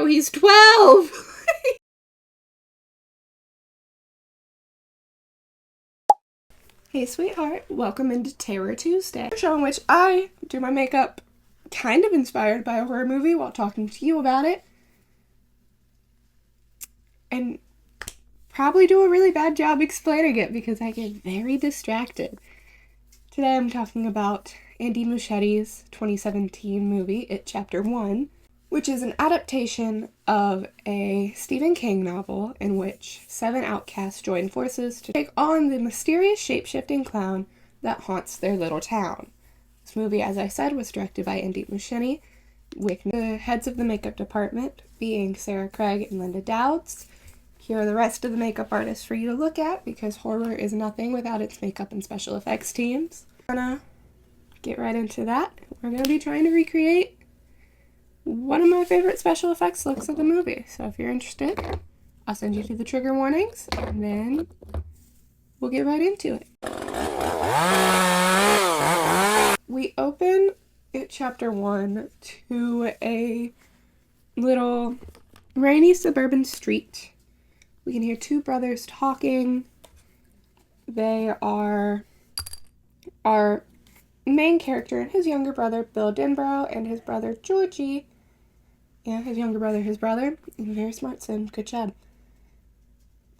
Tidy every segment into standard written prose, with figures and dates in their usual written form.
he's 12! Hey sweetheart, welcome into Terror Tuesday, a show in which I do my makeup kind of inspired by a horror movie while talking to you about it. And probably do a really bad job explaining it because I get very distracted. Today I'm talking about Andy Muschietti's 2017 movie, It Chapter 1, which is an adaptation of a Stephen King novel in which 7 outcasts join forces to take on the mysterious shape-shifting clown that haunts their little town. This movie, as I said, was directed by Andy Muschietti, with the heads of the makeup department being Sarah Craig and Linda Dowds. Here are the rest of the makeup artists for you to look at, because horror is nothing without its makeup and special effects teams. I'm gonna get right into that. We're gonna be trying to recreate one of my favorite special effects looks of the movie. So if you're interested, I'll send you to the trigger warnings, and then we'll get right into it. We open It Chapter 1 to a little rainy suburban street. We can hear 2 brothers talking. They are our main character and his younger brother, Bill Denborough, and his brother, Georgie. Yeah, his younger brother, his brother. Very smart son. Good job.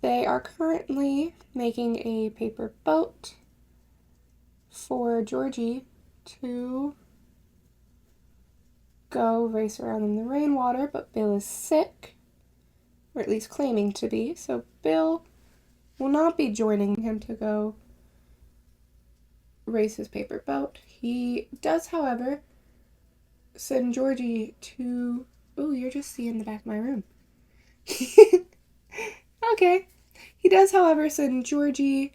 They are currently making a paper boat for Georgie to go race around in the rainwater, but Bill is sick, or at least claiming to be, so Bill will not be joining him to go race his paper boat. He does, however, send Georgie to... Oh, you're just seeing the back of my room. Okay. He does, however, send Georgie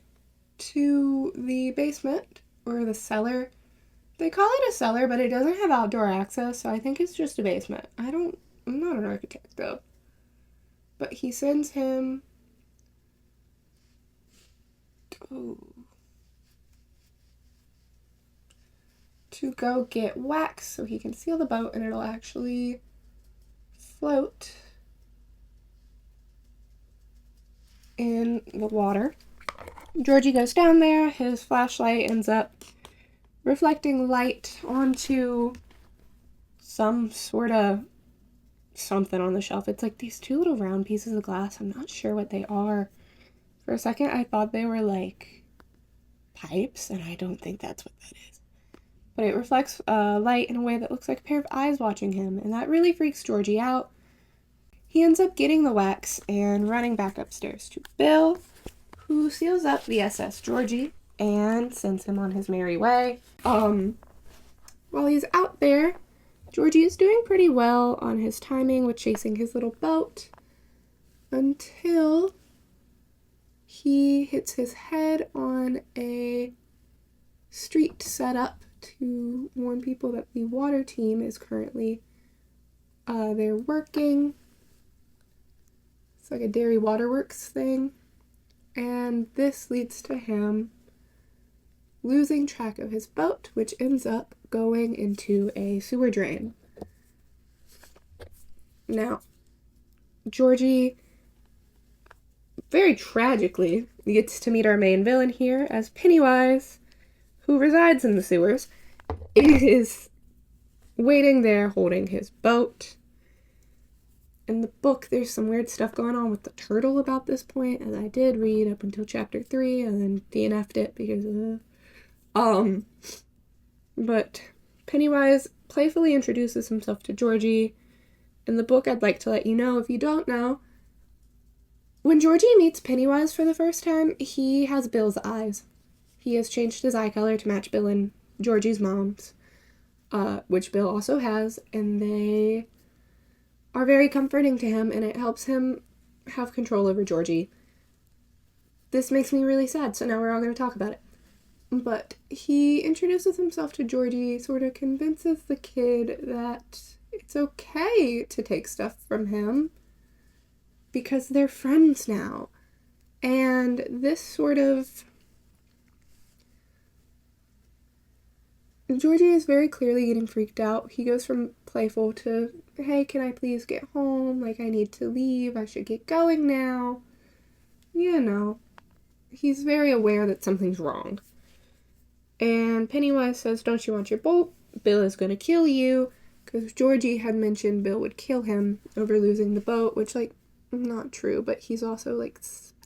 to the basement, or the cellar. They call it a cellar, but it doesn't have outdoor access, so I think it's just a basement. I'm not an architect, though. But he sends him... to go get wax so he can seal the boat and it'll actually float in the water. Georgie goes down there. His flashlight ends up reflecting light onto some sort of something on the shelf. It's like these 2 little round pieces of glass. I'm not sure what they are. For a second I thought they were like pipes, and I don't think that's what that is. But it reflects light in a way that looks like a pair of eyes watching him, and that really freaks Georgie out. He ends up getting the wax and running back upstairs to Bill, who seals up the SS Georgie and sends him on his merry way. While he's out there, Georgie is doing pretty well on his timing with chasing his little boat until he hits his head on a street set up to warn people that the water team is currently they're working. It's like a dairy waterworks thing, and this leads to him losing track of his boat, which ends up going into a sewer drain. Now, Georgie very tragically gets to meet our main villain here as Pennywise, who resides in the sewers, is waiting there holding his boat. In the book, there's some weird stuff going on with the turtle about this point, as I did read up until chapter 3, and then DNF'd it because but Pennywise playfully introduces himself to Georgie. In the book, I'd like to let you know, if you don't know, when Georgie meets Pennywise for the first time, he has Bill's eyes. He has changed his eye color to match Bill and Georgie's mom's, which Bill also has, and they are very comforting to him, and it helps him have control over Georgie. This makes me really sad, so now we're all going to talk about it. But he introduces himself to Georgie, sort of convinces the kid that it's okay to take stuff from him because they're friends now. And this sort of... Georgie is very clearly getting freaked out. He goes from playful to hey, can I please get home? Like, I need to leave. I should get going now. You know, he's very aware that something's wrong. And Pennywise says, don't you want your boat? Bill is going to kill you. Because Georgie had mentioned Bill would kill him over losing the boat, which, like, not true. But he's also, like,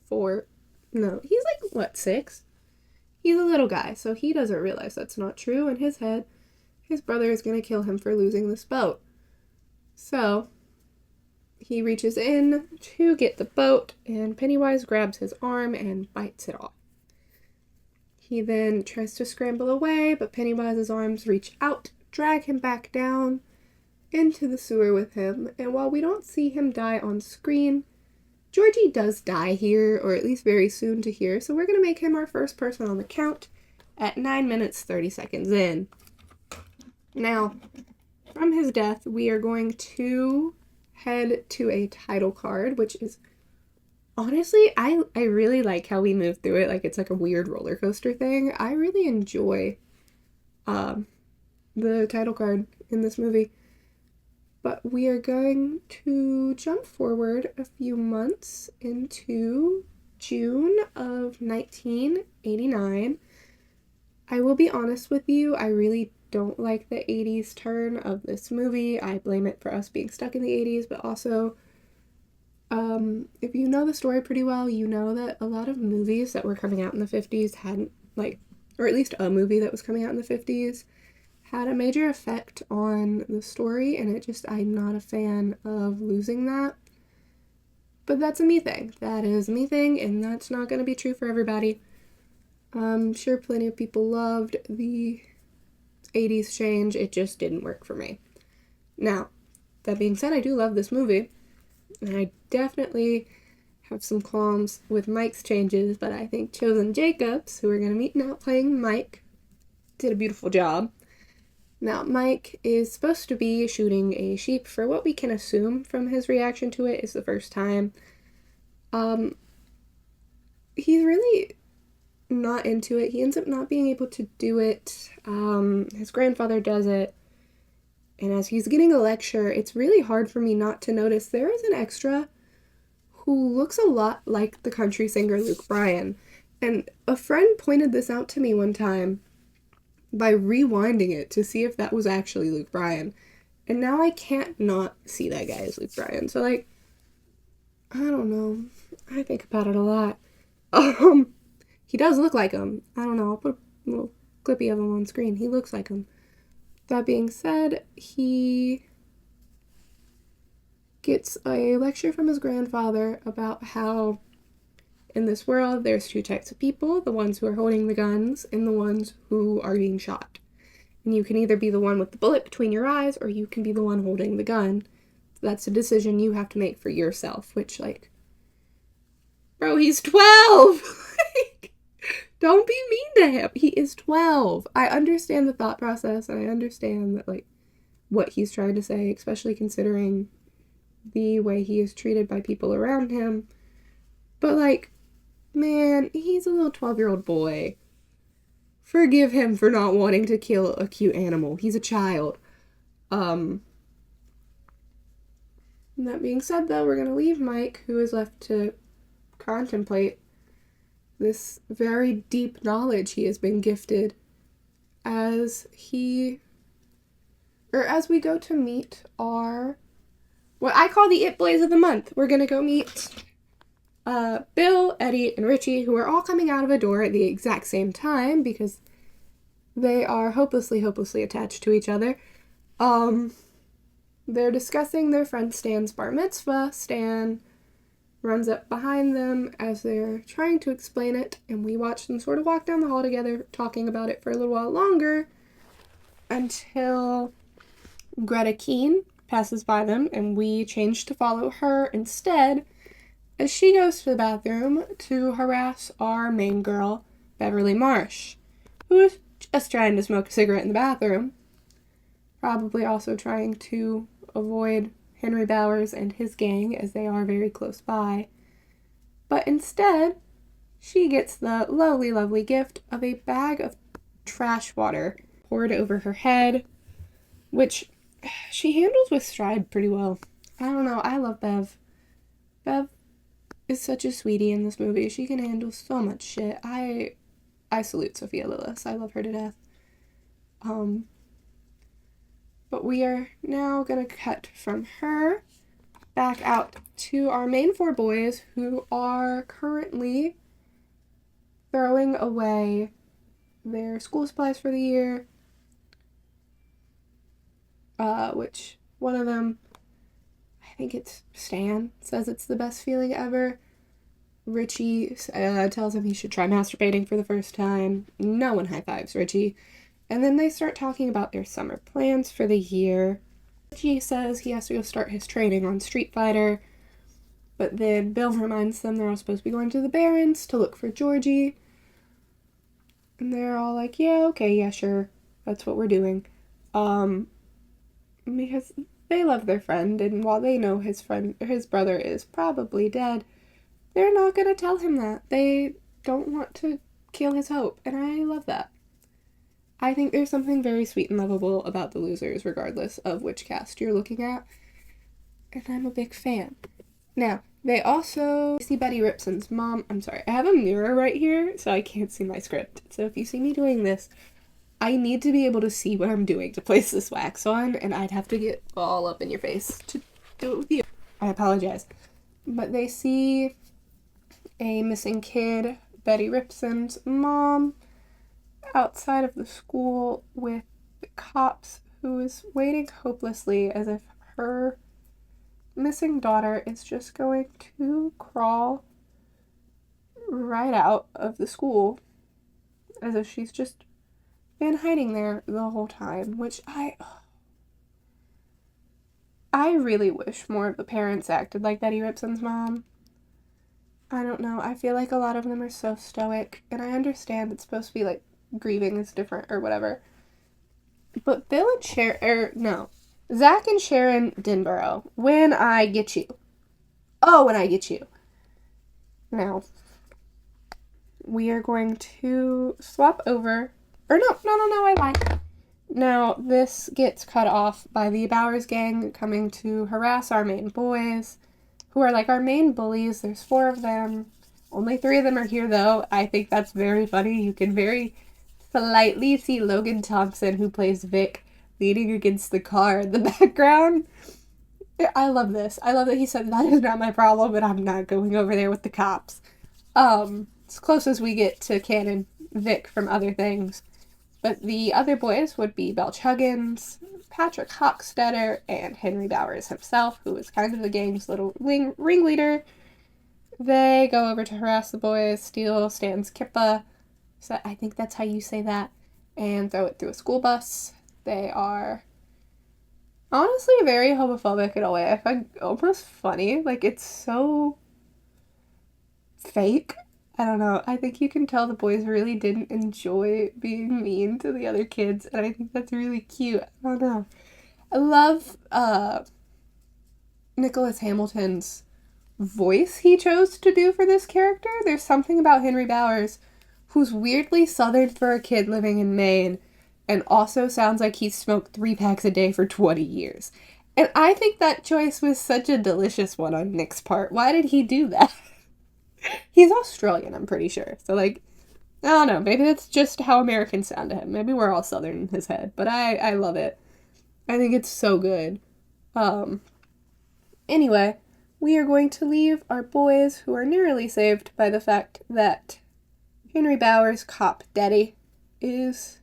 4. No, he's, like, what, 6? He's a little guy, so he doesn't realize that's not true. In his head, his brother is going to kill him for losing this boat. So he reaches in to get the boat, and Pennywise grabs his arm and bites it off. He then tries to scramble away, but Pennywise's arms reach out, drag him back down into the sewer with him, and while we don't see him die on screen, Georgie does die here, or at least very soon to here, so we're going to make him our first person on the count at 9 minutes 30 seconds in. Now, from his death, we are going to head to a title card, which is, honestly, I really like how we move through it, like it's like a weird roller coaster thing. I really enjoy the title card in this movie. But we are going to jump forward a few months into June of 1989. I will be honest with you, I really don't like the 80s turn of this movie. I blame it for us being stuck in the 80s, but also, if you know the story pretty well, you know that a lot of movies that were coming out in the 50s hadn't, like, or at least a movie that was coming out in the 50s had a major effect on the story, and I'm not a fan of losing that. But that's a me thing. That is a me thing, and that's not going to be true for everybody. I'm sure plenty of people loved the 80s change. It just didn't work for me. Now, that being said, I do love this movie, and I definitely have some qualms with Mike's changes, but I think Chosen Jacobs, who we're going to meet now playing Mike, did a beautiful job. Now, Mike is supposed to be shooting a sheep for what we can assume from his reaction to it is the first time. He's really not into it. He ends up not being able to do it. His grandfather does it. And as he's getting a lecture, it's really hard for me not to notice there is an extra who looks a lot like the country singer Luke Bryan. And a friend pointed this out to me one time by rewinding it to see if that was actually Luke Bryan. And now I can't not see that guy as Luke Bryan. So, like, I don't know. I think about it a lot. He does look like him. I don't know. I'll put a little clippy of him on screen. He looks like him. That being said, he gets a lecture from his grandfather about how in this world, there's 2 types of people, the ones who are holding the guns and the ones who are being shot. And you can either be the one with the bullet between your eyes, or you can be the one holding the gun. That's a decision you have to make for yourself, which, like, bro, he's 12! Like, don't be mean to him. He is 12. I understand the thought process, and I understand that, like, what he's trying to say, especially considering the way he is treated by people around him. But, like, man, he's a little 12-year-old boy. Forgive him for not wanting to kill a cute animal. He's a child. That being said, though, we're going to leave Mike, who is left to contemplate this very deep knowledge he has been gifted as we go to meet what I call the It Boys of the month. We're going to go meet Bill, Eddie, and Richie, who are all coming out of a door at the exact same time because they are hopelessly attached to each other. They're discussing their friend Stan's bar mitzvah. Stan runs up behind them as they're trying to explain it, and we watch them sort of walk down the hall together, talking about it for a little while longer, until Greta Keene passes by them, and we change to follow her instead, as she goes to the bathroom to harass our main girl, Beverly Marsh, who is just trying to smoke a cigarette in the bathroom, probably also trying to avoid Henry Bowers and his gang, as they are very close by. But instead, she gets the lovely, lovely gift of a bag of trash water poured over her head, which she handles with stride pretty well. I don't know. I love Bev. Bev is such a sweetie in this movie. She can handle so much shit. I salute Sophia Lillis. I love her to death. But we are now gonna cut from her back out to our main four boys who are currently throwing away their school supplies for the year. Which one of them, I think it's Stan, says it's the best feeling ever. Richie tells him he should try masturbating for the first time. No one high fives Richie. And then they start talking about their summer plans for the year. Richie says he has to go start his training on Street Fighter. But then Bill reminds them they're all supposed to be going to the Barrens to look for Georgie. And they're all like, yeah, okay, yeah, sure. That's what we're doing. Because they love their friend, and while they know his brother is probably dead, they're not gonna tell him that. They don't want to kill his hope, and I love that. I think there's something very sweet and lovable about the losers, regardless of which cast you're looking at, and I'm a big fan. Now, they also see Betty Ripson's mom. I'm sorry, I have a mirror right here, so I can't see my script. So if you see me doing this, I need to be able to see what I'm doing to place this wax on, and I'd have to get all up in your face to do it with you. I apologize. But they see a missing kid, Betty Ripson's mom, outside of the school with the cops, who is waiting hopelessly as if her missing daughter is just going to crawl right out of the school, as if she's just been hiding there the whole time, which I really wish more of the parents acted like Betty Ripson's mom. I don't know, I feel like a lot of them are so stoic, and I understand it's supposed to be like grieving is different or whatever. But Bill and Zach and Sharon Denborough, when I get you. Oh, when I get you. Now, we are going to swap over. Or no, I lied. Now, this gets cut off by the Bowers gang coming to harass our main boys, who are like our main bullies. There's 4 of them. Only 3 of them are here, though. I think that's very funny. You can very slightly see Logan Thompson, who plays Vic, leaning against the car in the background. I love this. I love that he said, that is not my problem, and I'm not going over there with the cops. As close as we get to canon Vic from other things. But the other boys would be Belch Huggins, Patrick Hochstetter, and Henry Bowers himself, who is kind of the gang's little ringleader. They go over to harass the boys, steal Stan's kippa, so I think that's how you say that, and throw it through a school bus. They are honestly very homophobic in a way. I find almost funny. Like, it's so fake. I don't know. I think you can tell the boys really didn't enjoy being mean to the other kids, and I think that's really cute. I don't know. I love Nicholas Hamilton's voice he chose to do for this character. There's something about Henry Bowers who's weirdly southern for a kid living in Maine and also sounds like he's smoked 3 packs a day for 20 years. And I think that choice was such a delicious one on Nick's part. Why did he do that? He's Australian, I'm pretty sure. So, like, I don't know. Maybe that's just how Americans sound to him. Maybe we're all Southern in his head. But I love it. I think it's so good. Anyway, we are going to leave our boys, who are nearly saved by the fact that Henry Bowers' cop daddy is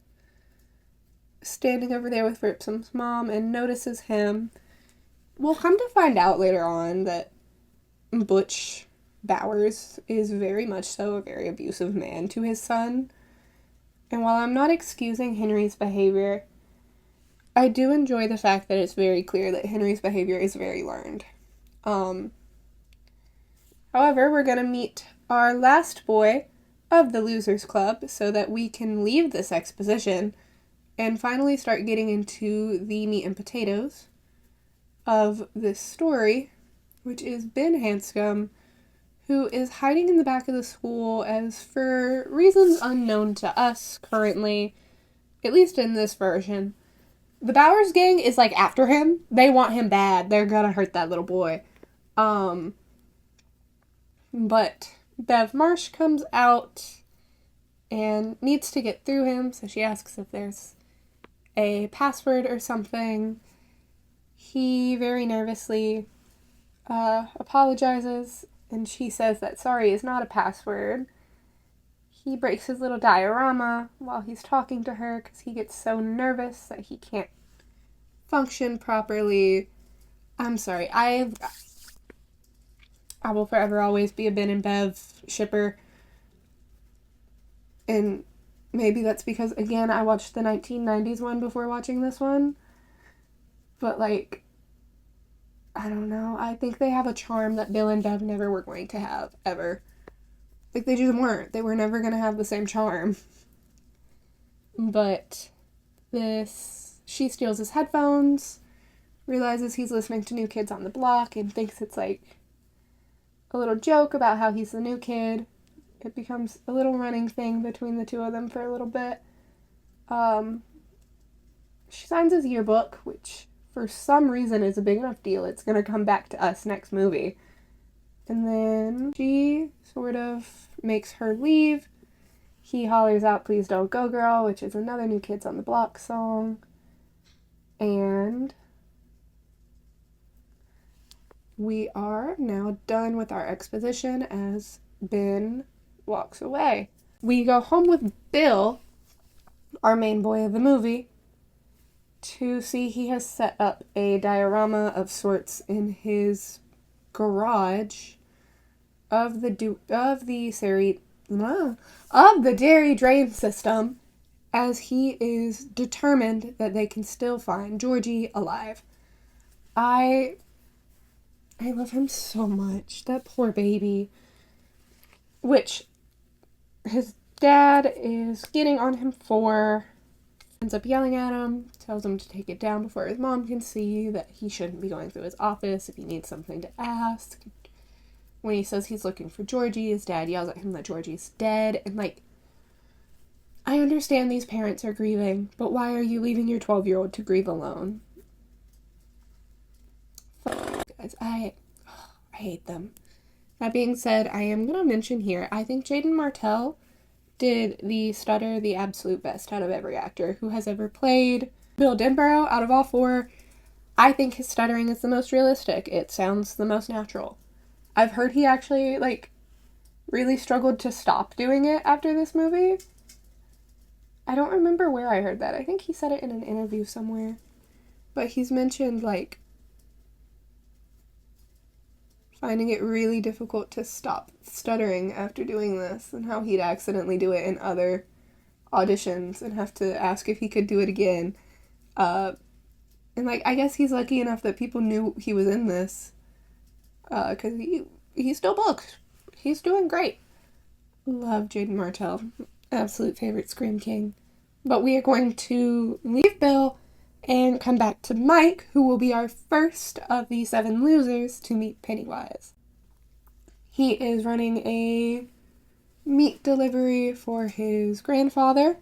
standing over there with Ripsom's mom and notices him. We'll come to find out later on that Butch Bowers is very much so a very abusive man to his son. And while I'm not excusing Henry's behavior, I do enjoy the fact that it's very clear that Henry's behavior is very learned. However, we're going to meet our last boy of the Losers Club so that we can leave this exposition and finally start getting into the meat and potatoes of this story, which is Ben Hanscom, who is hiding in the back of the school as, for reasons unknown to us currently, at least in this version, the Bowers gang is, like, after him. They want him bad. They're gonna hurt that little boy. But Bev Marsh comes out and needs to get through him, so she asks if there's a password or something. He very nervously apologizes, and she says that sorry is not a password. He breaks his little diorama while he's talking to her because he gets so nervous that he can't function properly. I'm sorry, I will forever always be a Ben and Bev shipper. And maybe that's because, again, I watched the 1990s one before watching this one. But, like, I don't know. I think they have a charm that Bill and Bev never were going to have, ever. Like, they just weren't. They were never going to have the same charm. But she steals his headphones, realizes he's listening to New Kids on the Block, and thinks it's, like, a little joke about how he's the new kid. It becomes a little running thing between the two of them for a little bit. She signs his yearbook, which for some reason is a big enough deal. It's going to come back to us next movie. And then she sort of makes her leave. He hollers out, "Please don't go, girl," which is another New Kids on the Block song. And we are now done with our exposition as Ben walks away. We go home with Bill, our main boy of the movie, to see he has set up a diorama of sorts in his garage of the dairy drain system, as he is determined that they can still find Georgie alive. I love him so much. That poor baby. Which his dad is getting on him for, ends up yelling at him, tells him to take it down before his mom can see, that he shouldn't be going through his office if he needs something to ask. When he says he's looking for Georgie, his dad yells at him that Georgie's dead, and, like, I understand these parents are grieving, but why are you leaving your 12-year-old to grieve alone? Guys, I hate them. That being said, I am going to mention here, I think Jaden Martell did the stutter the absolute best out of every actor who has ever played Bill Denborough. Out of all four, I think his stuttering is the most realistic. It sounds the most natural. I've heard he actually, like, really struggled to stop doing it after this movie. I don't remember where I heard that. I think he said it in an interview somewhere. But he's mentioned, like, finding it really difficult to stop stuttering after doing this, and how he'd accidentally do it in other auditions and have to ask if he could do it again. And, like, I guess he's lucky enough that people knew he was in this, because he's still booked. He's doing great. Love Jaden Martell. Absolute favorite Scream King. But we are going to leave Bill and come back to Mike, who will be our first of the 7 losers to meet Pennywise. He is running a meat delivery for his grandfather,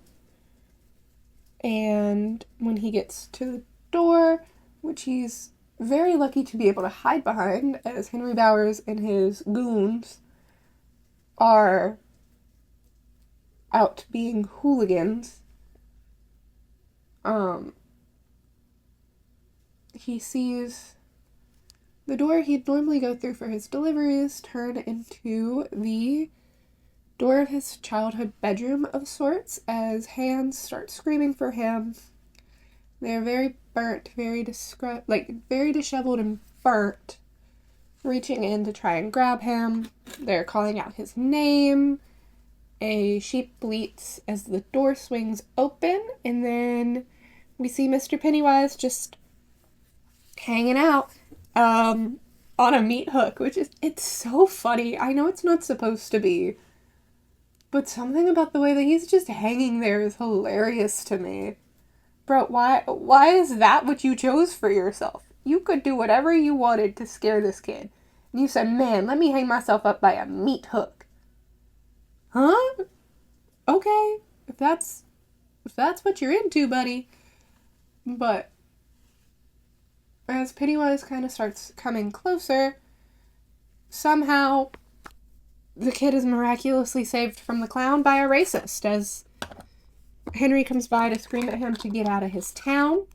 and when he gets to the door, which he's very lucky to be able to hide behind, as Henry Bowers and his goons are out being hooligans, he sees the door he'd normally go through for his deliveries turn into the door of his childhood bedroom of sorts, as hands start screaming for him. They're very burnt, very disheveled and burnt, reaching in to try and grab him. They're calling out his name. A sheep bleats as the door swings open, and then we see Mr. Pennywise just hanging out on a meat hook, which is, it's so funny. I know it's not supposed to be, but something about the way that he's just hanging there is hilarious to me. Bro, why is that what you chose for yourself? You could do whatever you wanted to scare this kid. And you said, man, let me hang myself up by a meat hook. Huh? Okay. If that's what you're into, buddy. But as Pennywise kind of starts coming closer, somehow the kid is miraculously saved from the clown by a racist as Henry comes by to scream at him to get out of his town.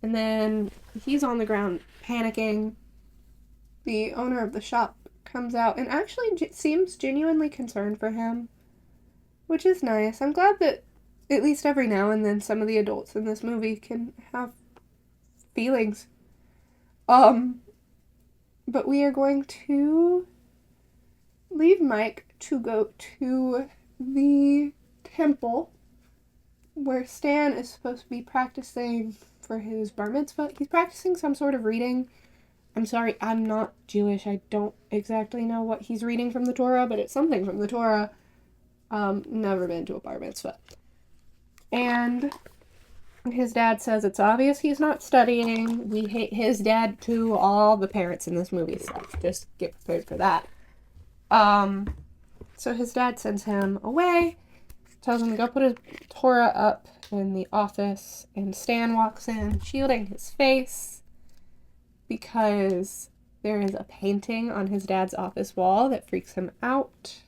And then he's on the ground panicking. The owner of the shop comes out and actually seems genuinely concerned for him, which is nice. I'm glad that at least every now and then some of the adults in this movie can have feelings. But we are going to leave Mike to go to the temple where Stan is supposed to be practicing for his bar mitzvah. He's practicing some sort of reading. I'm sorry, I'm not Jewish. I don't exactly know what he's reading from the Torah, but it's something from the Torah. Never been to a bar mitzvah. And his dad says it's obvious he's not studying. We hate his dad too. All the parents in this movie stuff. Just get prepared for that. So his dad sends him away, tells him to go put his Torah up in the office, and Stan walks in, shielding his face, because there is a painting on his dad's office wall that freaks him out.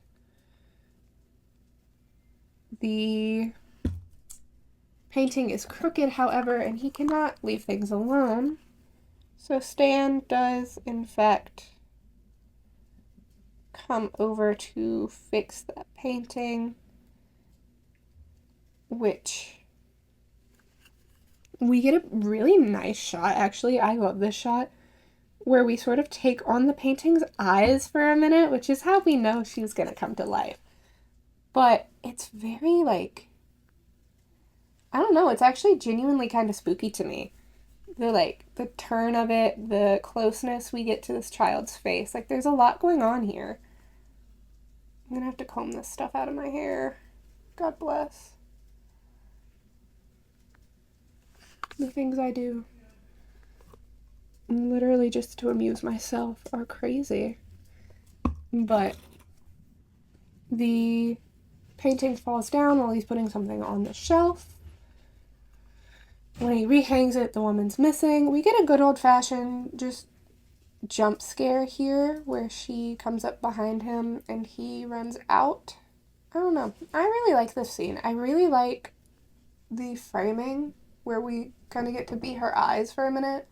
The painting is crooked, however, and he cannot leave things alone. So Stan does, in fact, come over to fix that painting, which we get a really nice shot, actually. I love this shot, where we sort of take on the painting's eyes for a minute, which is how we know she's gonna come to life. But it's very, like, I don't know, it's actually genuinely kind of spooky to me. The turn of it, the closeness we get to this child's face. Like, there's a lot going on here. I'm gonna have to comb this stuff out of my hair. God bless. The things I do, literally just to amuse myself, are crazy. But the painting falls down while he's putting something on the shelf. When he rehangs it, the woman's missing. We get a good old-fashioned just jump scare here where she comes up behind him and he runs out. I don't know. I really like this scene. I really like the framing where we kind of get to be her eyes for a minute.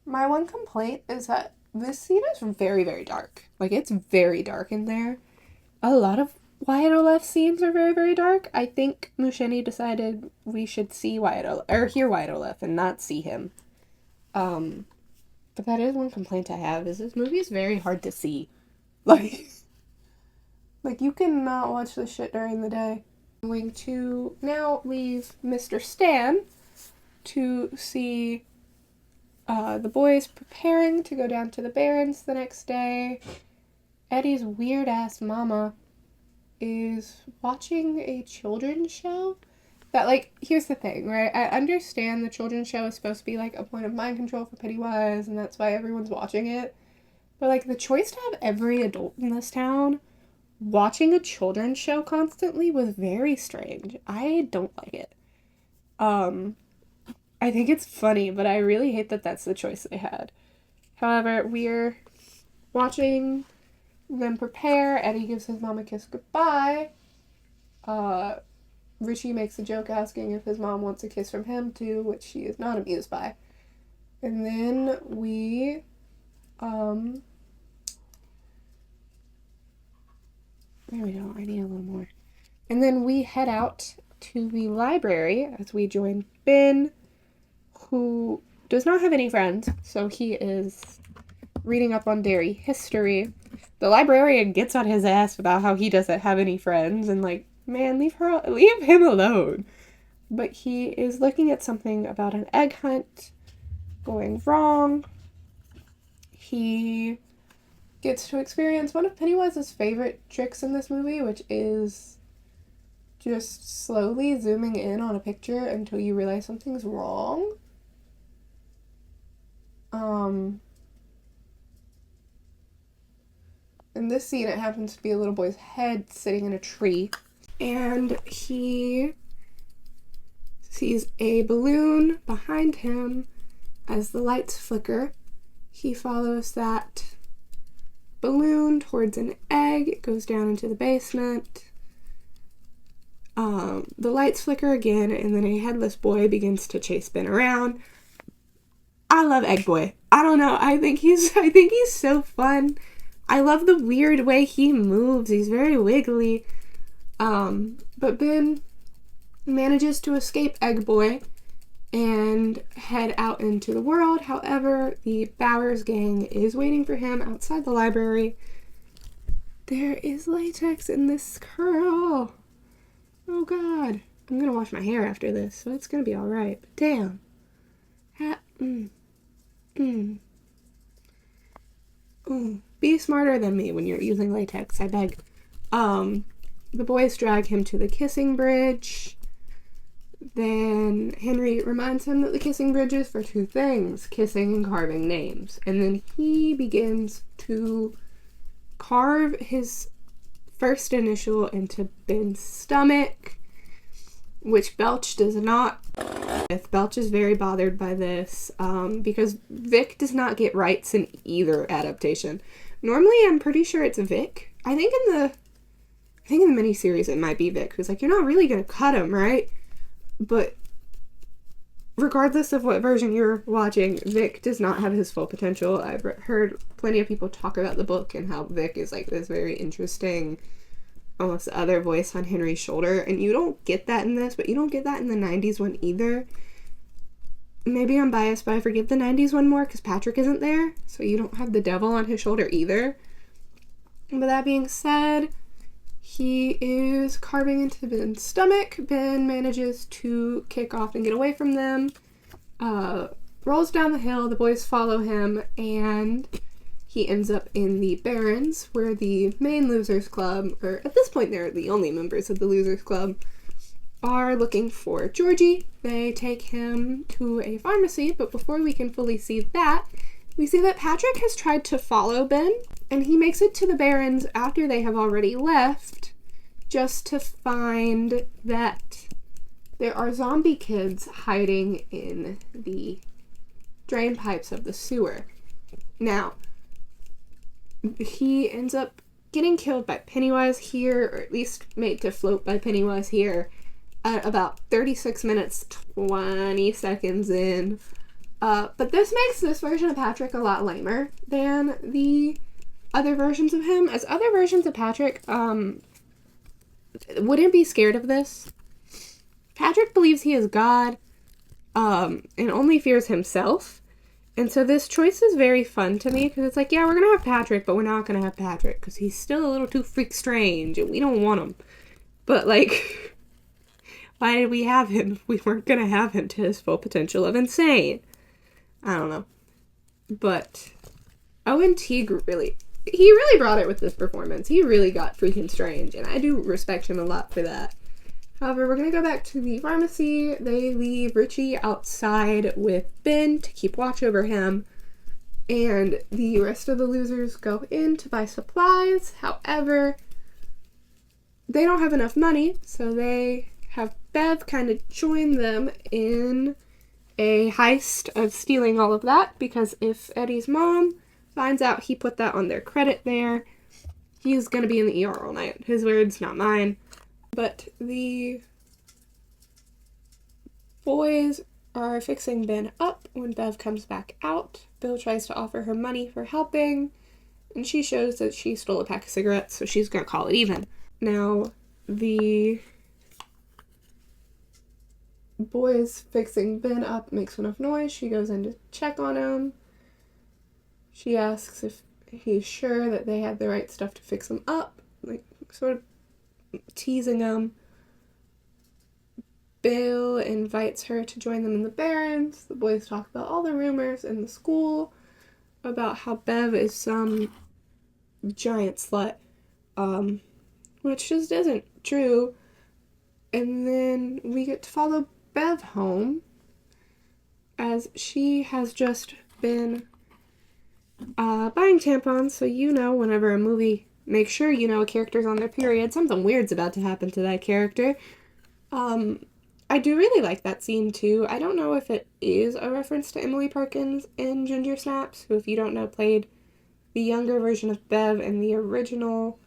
My one complaint is that this scene is very, very dark. Like, it's very dark in there. A lot of Wyatt Olaf scenes are very, very dark. I think Muschietti decided we should see Wyatt Olaf, or hear Wyatt Olaf and not see him. But that is one complaint I have, is this movie is very hard to see. Like you cannot watch this shit during the day. I'm going to now leave Mr. Stan to see the boys preparing to go down to the Barrens the next day. Eddie's weird-ass mama is watching a children's show that, like, here's the thing, right? I understand the children's show is supposed to be, like, a point of mind control for Pennywise, and that's why everyone's watching it. But, like, the choice to have every adult in this town watching a children's show constantly was very strange. I don't like it. I think it's funny, but I really hate that that's the choice they had. However, we're watching them prepare. Eddie gives his mom a kiss goodbye. Richie makes a joke asking if his mom wants a kiss from him too, which she is not amused by. And then we, there we go, I need a little more. And then we head out to the library as we join Ben, who does not have any friends, so he is reading up on dairy history. The librarian gets on his ass about how he doesn't have any friends, and, like, man, leave him alone. But he is looking at something about an egg hunt going wrong. He gets to experience one of Pennywise's favorite tricks in this movie, which is just slowly zooming in on a picture until you realize something's wrong. In this scene, it happens to be a little boy's head sitting in a tree, and he sees a balloon behind him as the lights flicker, he follows that balloon towards an egg. It goes down into the basement. The lights flicker again, and then a headless boy begins to chase Ben around. I love Egg Boy. I don't know. I think he's so fun. I love the weird way he moves. He's very wiggly. But Ben manages to escape Egg Boy and head out into the world. However, the Bowers gang is waiting for him outside the library. There is latex in this curl. Oh god. I'm gonna wash my hair after this, so it's gonna be alright. But damn. Be smarter than me when you're using latex, I beg. The boys drag him to the kissing bridge. Then Henry reminds him that the kissing bridge is for two things, kissing and carving names. And then he begins to carve his first initial into Ben's stomach, which Belch does not. Belch is very bothered by this because Vic does not get rights in either adaptation. Normally, I'm pretty sure it's Vic. I think in the miniseries it might be Vic, who's like, you're not really gonna cut him, right? But regardless of what version you're watching, Vic does not have his full potential. I've heard plenty of people talk about the book and how Vic is like this very interesting, almost other voice on Henry's shoulder, and you don't get that in this, but you don't get that in the 90s one either. Maybe I'm biased, but I forgive the 90s one more because Patrick isn't there, so you don't have the devil on his shoulder either. But that being said, he is carving into Ben's stomach. Ben manages to kick off and get away from them, rolls down the hill, the boys follow him, and he ends up in the Barrens, where the main Losers Club, or at this point they're the only members of the Losers Club, are looking for Georgie. They take him to a pharmacy, but before we can fully see that, we see that Patrick has tried to follow Ben, and he makes it to the Barrens after they have already left, just to find that there are zombie kids hiding in the drain pipes of the sewer. Now, he ends up getting killed by Pennywise here, or at least made to float by Pennywise here, at about 36 minutes, 20 seconds in. But this makes this version of Patrick a lot lamer than the other versions of him, as other versions of Patrick, wouldn't be scared of this. Patrick believes he is God, and only fears himself. And so this choice is very fun to me, because it's like, yeah, we're gonna have Patrick, but we're not gonna have Patrick, because he's still a little too freak strange, and we don't want him. But, like, why did we have him if we weren't gonna have him to his full potential of insane? I don't know. But Owen Teague really brought it with this performance. He really got freaking strange, and I do respect him a lot for that. However, we're going to go back to the pharmacy. They leave Richie outside with Ben to keep watch over him, and the rest of the losers go in to buy supplies. However, they don't have enough money, so they have Bev kind of join them in a heist of stealing all of that, because if Eddie's mom finds out he put that on their credit there, he's going to be in the ER all night. His words, not mine. But the boys are fixing Ben up when Bev comes back out. Bill tries to offer her money for helping, and she shows that she stole a pack of cigarettes, so she's going to call it even. Now, the boys fixing Ben up makes enough noise. She goes in to check on him. She asks if he's sure that they had the right stuff to fix him up, like, sort of teasing him. Bill invites her to join them in the Barrens. The boys talk about all the rumors in the school about how Bev is some giant slut, which just isn't true. And then we get to follow Bev home, as she has just been buying tampons, so whenever a movie makes sure a character's on their period, something weird's about to happen to that character. I do really like that scene too. I don't know if it is a reference to Emily Perkins in Ginger Snaps, who, if you don't know, played the younger version of Bev in the original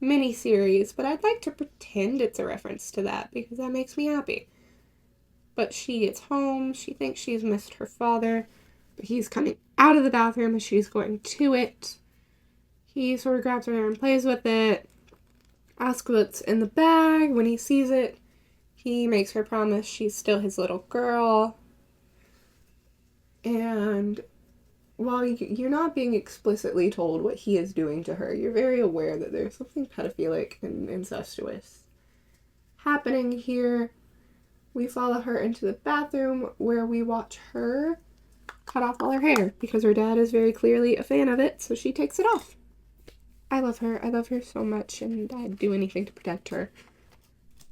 miniseries, but I'd like to pretend it's a reference to that because that makes me happy. But she gets home, she thinks she's missed her father, but he's coming out of the bathroom as she's going to it. He sort of grabs her hair and plays with it, asks what's in the bag. When he sees it, he makes her promise she's still his little girl. And while you're not being explicitly told what he is doing to her, you're very aware that there's something pedophilic and incestuous happening here. We follow her into the bathroom where we watch her cut off all her hair because her dad is very clearly a fan of it, so she takes it off. I love her. I love her so much, and I'd do anything to protect her.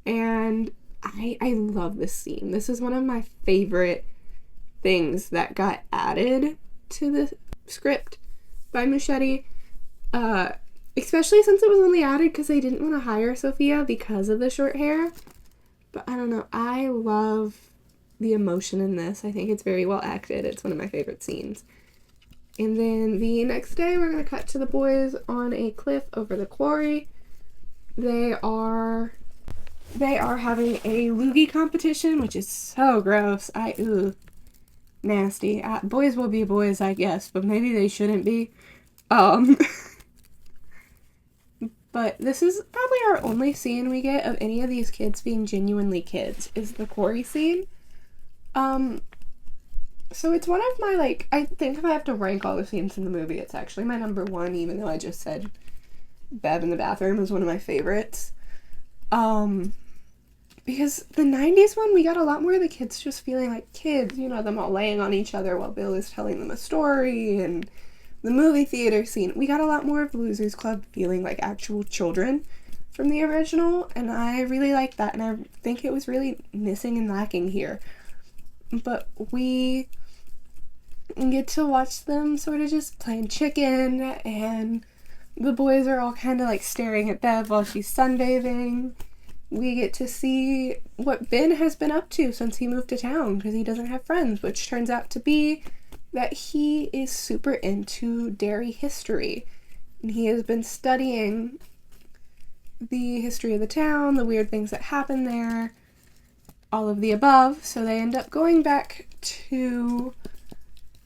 And I love this scene. This is one of my favorite things that got added to the script by Muschietti. Especially since it was only added because they didn't want to hire Sophia because of the short hair. But I don't know. I love the emotion in this. I think it's very well acted. It's one of my favorite scenes. And then the next day, we're going to cut to the boys on a cliff over the quarry. They are having a loogie competition, which is so gross. Nasty. Boys will be boys, I guess, but maybe they shouldn't be. But this is probably our only scene we get of any of these kids being genuinely kids, is the quarry scene. So it's one of my, I think if I have to rank all the scenes in the movie, it's actually my number one, even though I just said Bev in the bathroom is one of my favorites. Because the 90s one, we got a lot more of the kids just feeling like kids, them all laying on each other while Bill is telling them a story, and the movie theater scene. We got a lot more of Losers Club feeling like actual children from the original, and I really like that, and I think it was really missing and lacking here. But we get to watch them sort of just playing chicken, and the boys are all kind of staring at Bev while she's sunbathing. We get to see what Ben has been up to since he moved to town because he doesn't have friends, which turns out to be that he is super into dairy history. And he has been studying the history of the town, the weird things that happen there, all of the above. So they end up going back to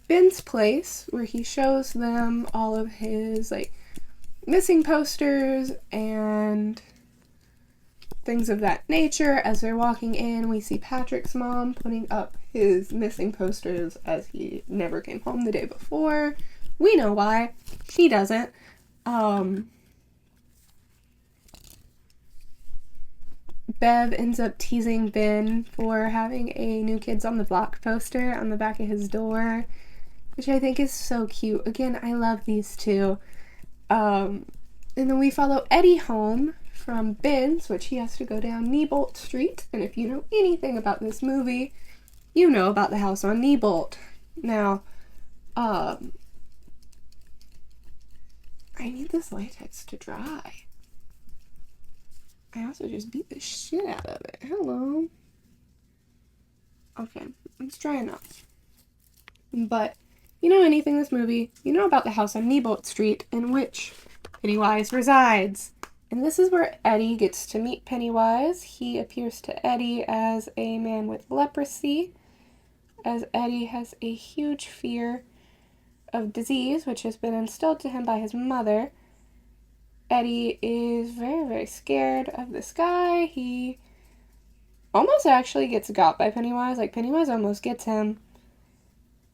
Ben's place where he shows them all of his missing posters and things of that nature. As they're walking in, we see Patrick's mom putting up his missing posters as he never came home the day before. We know why. She doesn't. Bev ends up teasing Ben for having a New Kids on the Block poster on the back of his door, which I think is so cute. Again, I love these two. And then we follow Eddie home from Ben's, which he has to go down Niebolt Street. And if you know anything about this movie, you know about the house on Niebolt. Now, I need this latex to dry. I also just beat the shit out of it. Hello. Okay, it's dry enough. But, you know anything in this movie, you know about the house on Niebolt Street in which Pennywise resides. And this is where Eddie gets to meet Pennywise. He appears to Eddie as a man with leprosy, as Eddie has a huge fear of disease, which has been instilled to him by his mother. Eddie is very, very scared of this guy. He almost actually gets got by Pennywise. Pennywise almost gets him.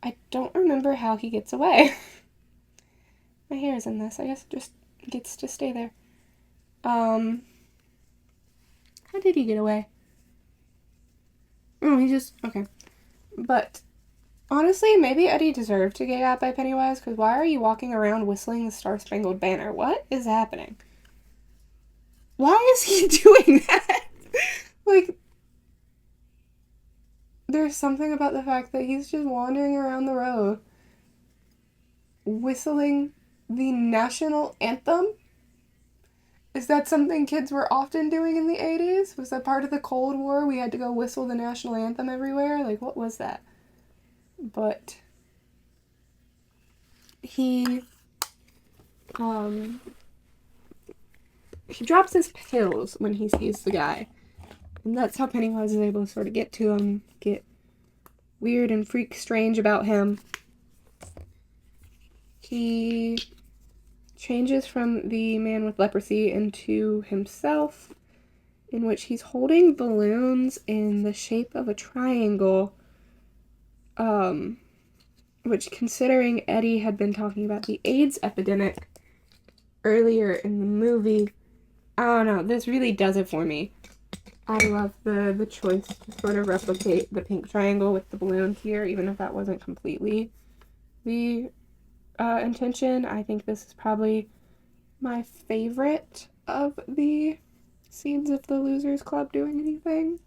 I don't remember how he gets away. My hair is in this. I guess it just gets to stay there. How did he get away? Oh, okay. But honestly, maybe Eddie deserved to get got by Pennywise, because why are you walking around whistling the Star-Spangled Banner? What is happening? Why is he doing that? There's something about the fact that he's just wandering around the road whistling the national anthem Is that something kids were often doing in the 80s? Was that part of the Cold War? We had to go whistle the national anthem everywhere? Like, what was that? But he drops his pills when he sees the guy. And that's how Pennywise is able to sort of get to him, get weird and freak strange about him. He changes from the man with leprosy into himself, in which he's holding balloons in the shape of a triangle, which, considering Eddie had been talking about the AIDS epidemic earlier in the movie, I don't know, this really does it for me. I love the choice to sort of replicate the pink triangle with the balloons here, even if that wasn't completely the intention. I think this is probably my favorite of the scenes of the Losers Club doing anything.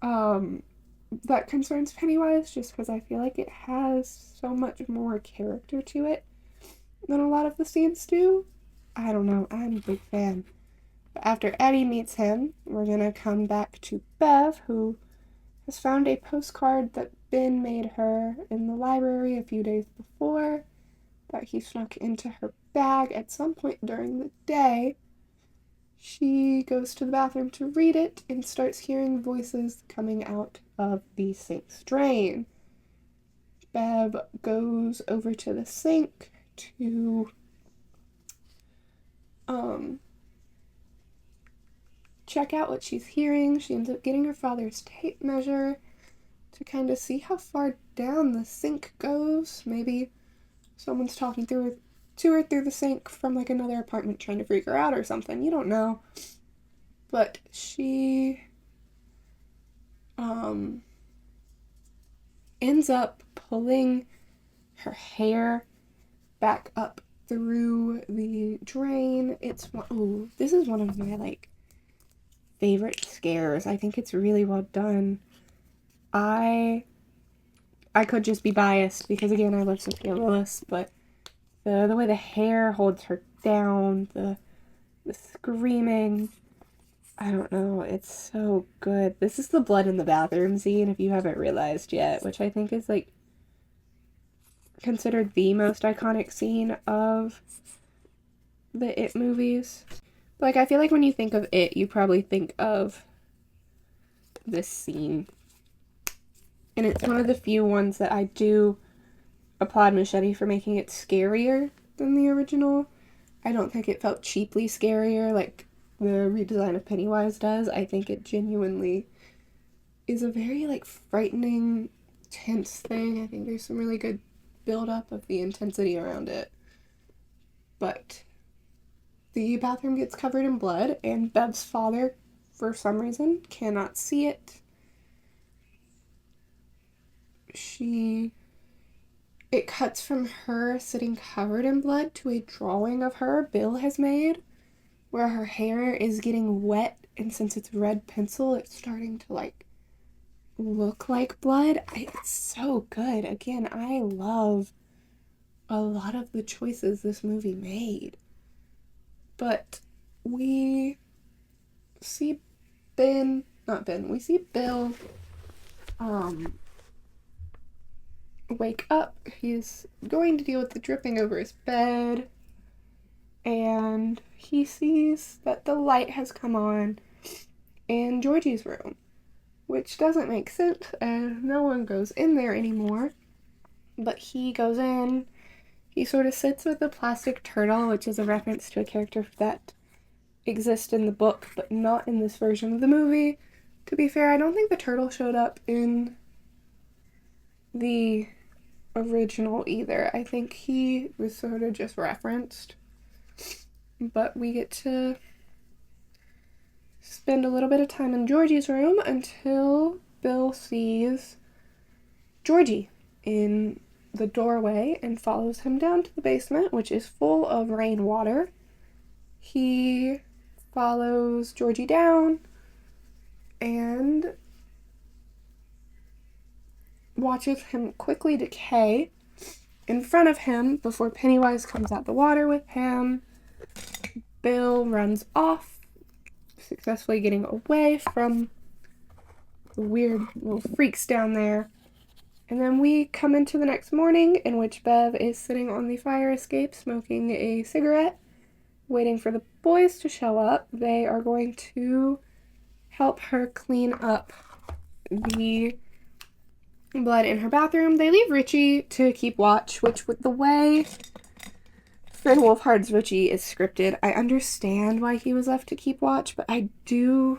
That concerns Pennywise, just because I feel like it has so much more character to it than a lot of the scenes do. I don't know, I'm a big fan. But after Eddie meets him, we're gonna come back to Bev, who has found a postcard that Ben made her in the library a few days before, that he snuck into her bag at some point during the day. She goes to the bathroom to read it and starts hearing voices coming out of the sink's drain. Bev goes over to the sink to check out what she's hearing. She ends up getting her father's tape measure to kind of see how far down the sink goes. Maybe someone's talking to her through the sink from like another apartment trying to freak her out or something. You don't know. But she ends up pulling her hair back up through the drain. This is one of my favorite scares. I think it's really well done. I could just be biased because, again, I love Sophia Willis, but the way the hair holds her down, the screaming, I don't know, it's so good. This is the blood in the bathroom scene, if you haven't realized yet, which I think is considered the most iconic scene of the It movies. I feel like when you think of It, you probably think of this scene. And it's one of the few ones that I do applaud Machete for making it scarier than the original. I don't think it felt cheaply scarier like the redesign of Pennywise does. I think it genuinely is a very frightening, tense thing. I think there's some really good build-up of the intensity around it. But the bathroom gets covered in blood, and Bev's father, for some reason, cannot see it. It cuts from her sitting covered in blood to a drawing of her Bill has made, where her hair is getting wet, and since it's red pencil, it's starting to look like blood. It's so good. Again, I love a lot of the choices this movie made. But we see Bill wake up. He's going to deal with the dripping over his bed, and he sees that the light has come on in Georgie's room, which doesn't make sense as no one goes in there anymore. But he goes in. He sort of sits with the plastic turtle, which is a reference to a character that exists in the book, but not in this version of the movie. To be fair, I don't think the turtle showed up in the original either. I think he was sort of just referenced. But we get to spend a little bit of time in Georgie's room until Bill sees Georgie in the doorway and follows him down to the basement, which is full of rainwater. He follows Georgie down and watches him quickly decay in front of him before Pennywise comes out the water with him. Bill runs off, successfully getting away from the weird little freaks down there. And then we come into the next morning, in which Bev is sitting on the fire escape smoking a cigarette, waiting for the boys to show up. They are going to help her clean up the blood in her bathroom. They leave Richie to keep watch, which, with the way Finn Wolfhard's Richie is scripted, I understand why he was left to keep watch, but I do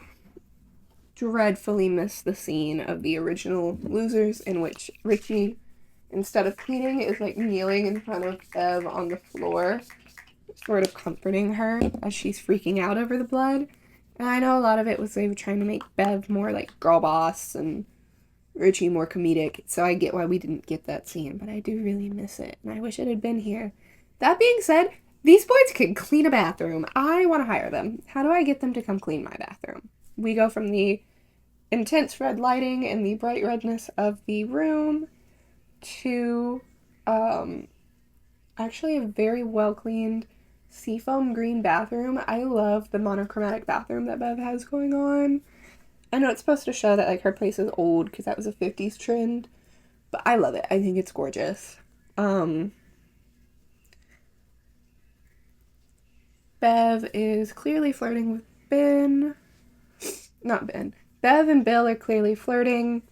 dreadfully miss the scene of the original Losers, in which Richie, instead of cleaning, is like kneeling in front of Bev on the floor, sort of comforting her as she's freaking out over the blood. And I know a lot of it was they were trying to make Bev more like girl boss and Richie more comedic, so I get why we didn't get that scene, but I do really miss it, and I wish it had been here. That being said, these boys can clean a bathroom. I want to hire them. How do I get them to come clean my bathroom? We go from the intense red lighting and the bright redness of the room to actually a very well cleaned seafoam green bathroom. I love the monochromatic bathroom that Bev has going on. I know it's supposed to show that like her place is old because that was a 50s trend, but I love it. I think it's gorgeous. Bev is clearly flirting with Ben. Not Ben. Bev and Bill are clearly flirting,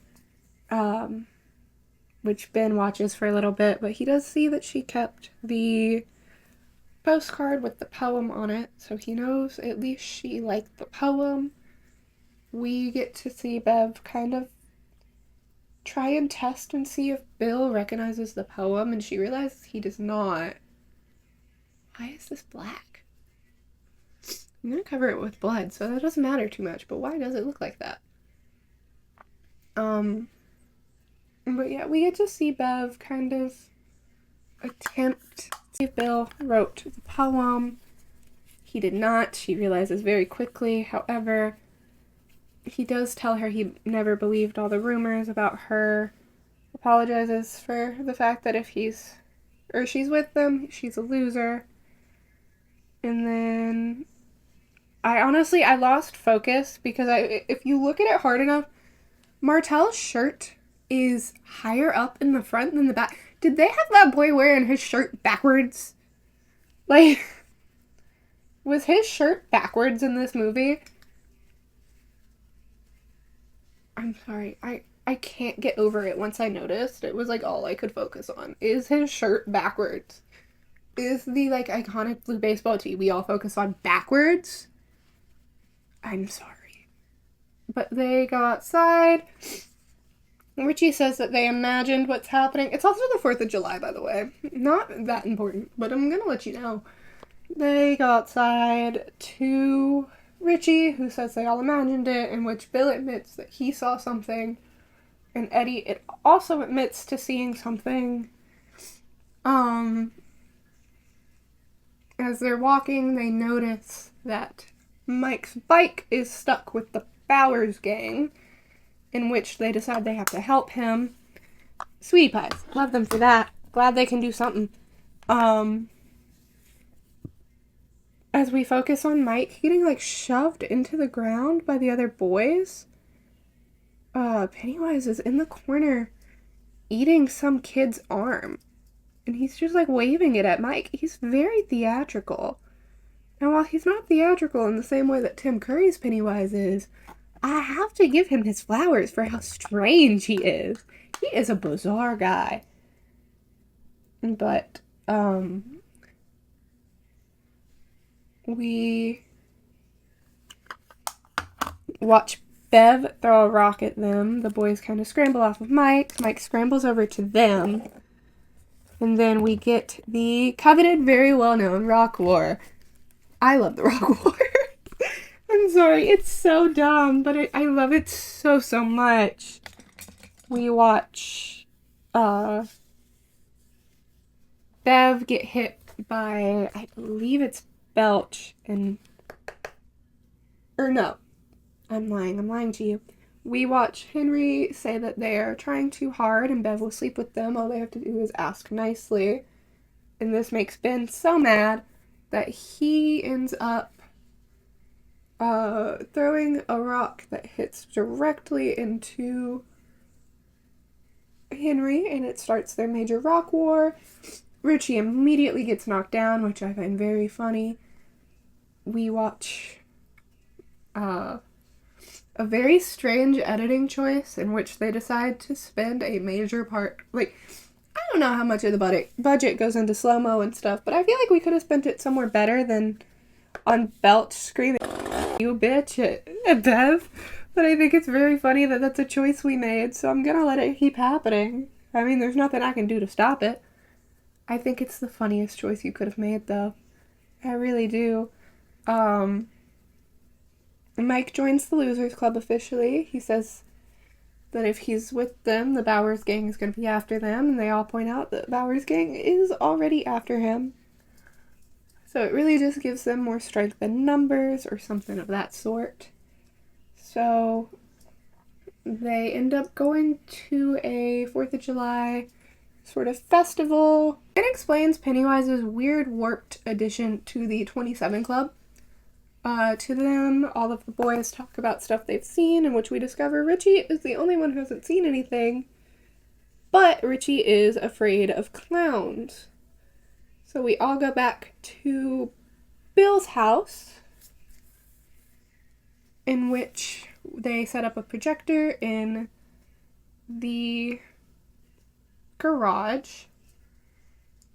which Ben watches for a little bit, but he does see that she kept the postcard with the poem on it, so he knows at least she liked the poem. We get to see Bev kind of try and test and see if Bill recognizes the poem, and she realizes he does not. Why is this black? I'm going to cover it with blood, so that doesn't matter too much, but why does it look like that? But yeah, we get to see Bev kind of attempt to see if Bill wrote the poem. He did not. She realizes very quickly. However, he does tell her he never believed all the rumors about her, apologizes for the fact that if she's with them, she's a loser. And then I lost focus because if you look at it hard enough, Martell's shirt is higher up in the front than the back. Did they have that boy wearing his shirt backwards? Like, was his shirt backwards in this movie? I'm sorry, I can't get over it once I noticed. It was like all I could focus on. Is his shirt backwards? Is the like iconic blue baseball tee we all focus on backwards? I'm sorry. But they go outside. Richie says that they imagined what's happening. It's also the 4th of July, by the way. Not that important, but I'm gonna let you know. They go outside to Richie, who says they all imagined it, in which Bill admits that he saw something, and Eddie also admits to seeing something. As they're walking, they notice that Mike's bike is stuck with the Bowers gang, in which they decide they have to help him. Sweetie pies. Love them for that. Glad they can do something. As we focus on Mike getting, like, shoved into the ground by the other boys, Pennywise is in the corner eating some kid's arm. And he's just, like, waving it at Mike. He's very theatrical. And while he's not theatrical in the same way that Tim Curry's Pennywise is, I have to give him his flowers for how strange he is. He is a bizarre guy. But, we watch Bev throw a rock at them. The boys kind of scramble off of Mike. Mike scrambles over to them. And then we get the coveted, very well-known Rock War. I love the Rock War. I'm sorry, it's so dumb, but I love it so, so much. We watch Bev get hit by, I believe it's Belch, or no, I'm lying to you. We watch Henry say that they are trying too hard and Bev will sleep with them. All they have to do is ask nicely. And this makes Ben so mad that he ends up throwing a rock that hits directly into Henry, and it starts their major rock war. Richie immediately gets knocked down, which I find very funny. We watch a very strange editing choice in which they decide to spend a major part, like, I don't know how much of the budget goes into slow-mo and stuff, but I feel like we could have spent it somewhere better than on Belt screaming, "You bitch," at Bev. But I think it's very funny that that's a choice we made, so I'm gonna let it keep happening. I mean, there's nothing I can do to stop it. I think it's the funniest choice you could have made, though. I really do. Mike joins the Losers Club officially. He says that if he's with them, the Bowers gang is going to be after them, and they all point out that Bowers gang is already after him. So it really just gives them more strength in numbers or something of that sort. So they end up going to a 4th of July sort of festival. It explains Pennywise's weird warped addition to the 27 Club. To them, all of the boys talk about stuff they've seen, in which we discover Richie is the only one who hasn't seen anything, but Richie is afraid of clowns. So we all go back to Bill's house, in which they set up a projector in the garage,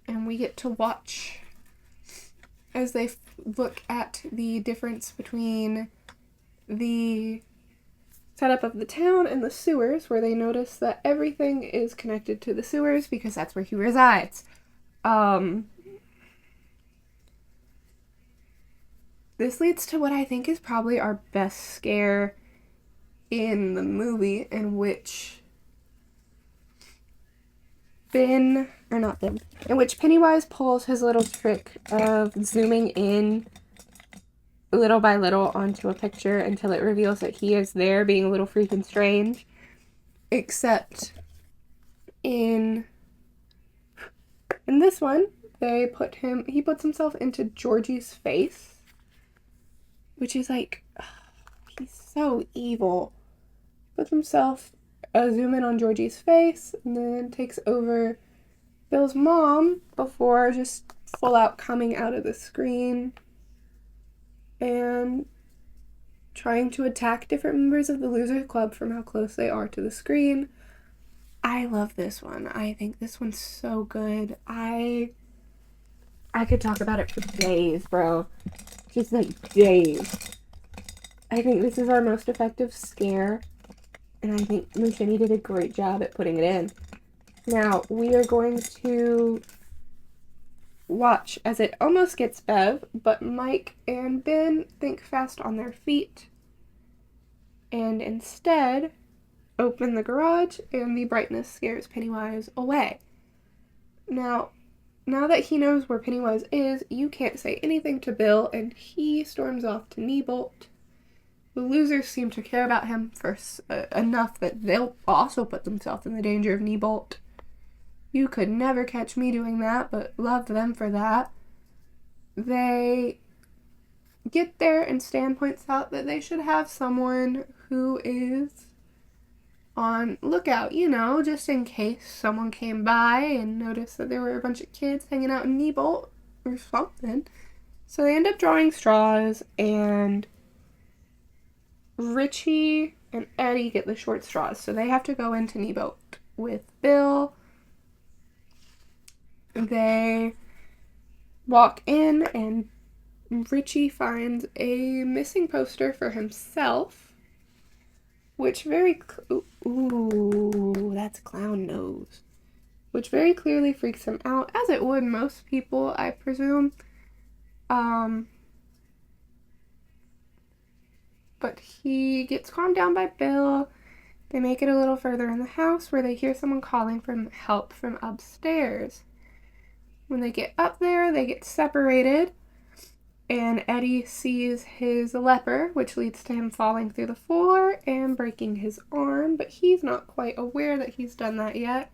and we get to watch as they look at the difference between the setup of the town and the sewers, where they notice that everything is connected to the sewers because that's where he resides. This leads to what I think is probably our best scare in the movie, in which in which Pennywise pulls his little trick of zooming in little by little onto a picture until it reveals that he is there, being a little freaking strange. Except in this one, he puts himself into Georgie's face, which is like, he's so evil. Puts himself zoom in on Georgie's face, and then takes over Bill's mom before just full out coming out of the screen and trying to attack different members of the Losers Club from how close they are to the screen. I love this one. I think this one's so good. I could talk about it for days, bro. Just like days. I think this is our most effective scare, and I think Mushini did a great job at putting it in. Now, we are going to watch as it almost gets Bev, but Mike and Ben think fast on their feet and instead open the garage, and the brightness scares Pennywise away. Now that he knows where Pennywise is, you can't say anything to Bill, and he storms off to Neibolt. The losers seem to care about him for enough that they'll also put themselves in the danger of Neibolt. You could never catch me doing that, but loved them for that. They get there, and Stan points out that they should have someone who is on lookout, just in case someone came by and noticed that there were a bunch of kids hanging out in Neibolt or something. So they end up drawing straws, and Richie and Eddie get the short straws, so they have to go into Neibolt with Bill. They walk in, and Richie finds a missing poster for himself, which ooh, that's clown nose, which very clearly freaks him out, as it would most people, I presume. But he gets calmed down by Bill. They make it a little further in the house, where they hear someone calling for help from upstairs. When they get up there, they get separated, and Eddie sees his leper, which leads to him falling through the floor and breaking his arm, but he's not quite aware that he's done that yet.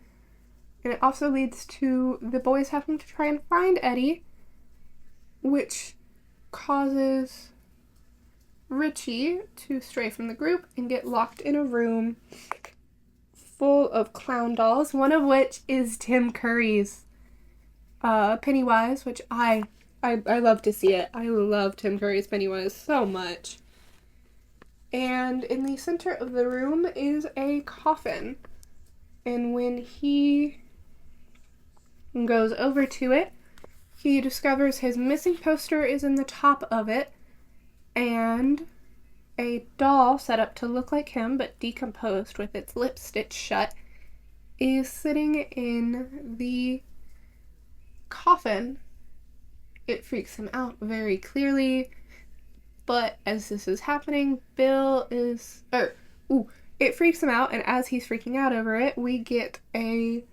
And it also leads to the boys having to try and find Eddie, which causes Richie to stray from the group and get locked in a room full of clown dolls, one of which is Tim Curry's Pennywise, which I love to see it. I love Tim Curry's Pennywise so much. And in the center of the room is a coffin. And when he goes over to it, he discovers his missing poster is in the top of it, and a doll set up to look like him but decomposed with its lips stitched shut is sitting in the coffin. It freaks him out very clearly, but as this is happening, it freaks him out, and as he's freaking out over it, we get a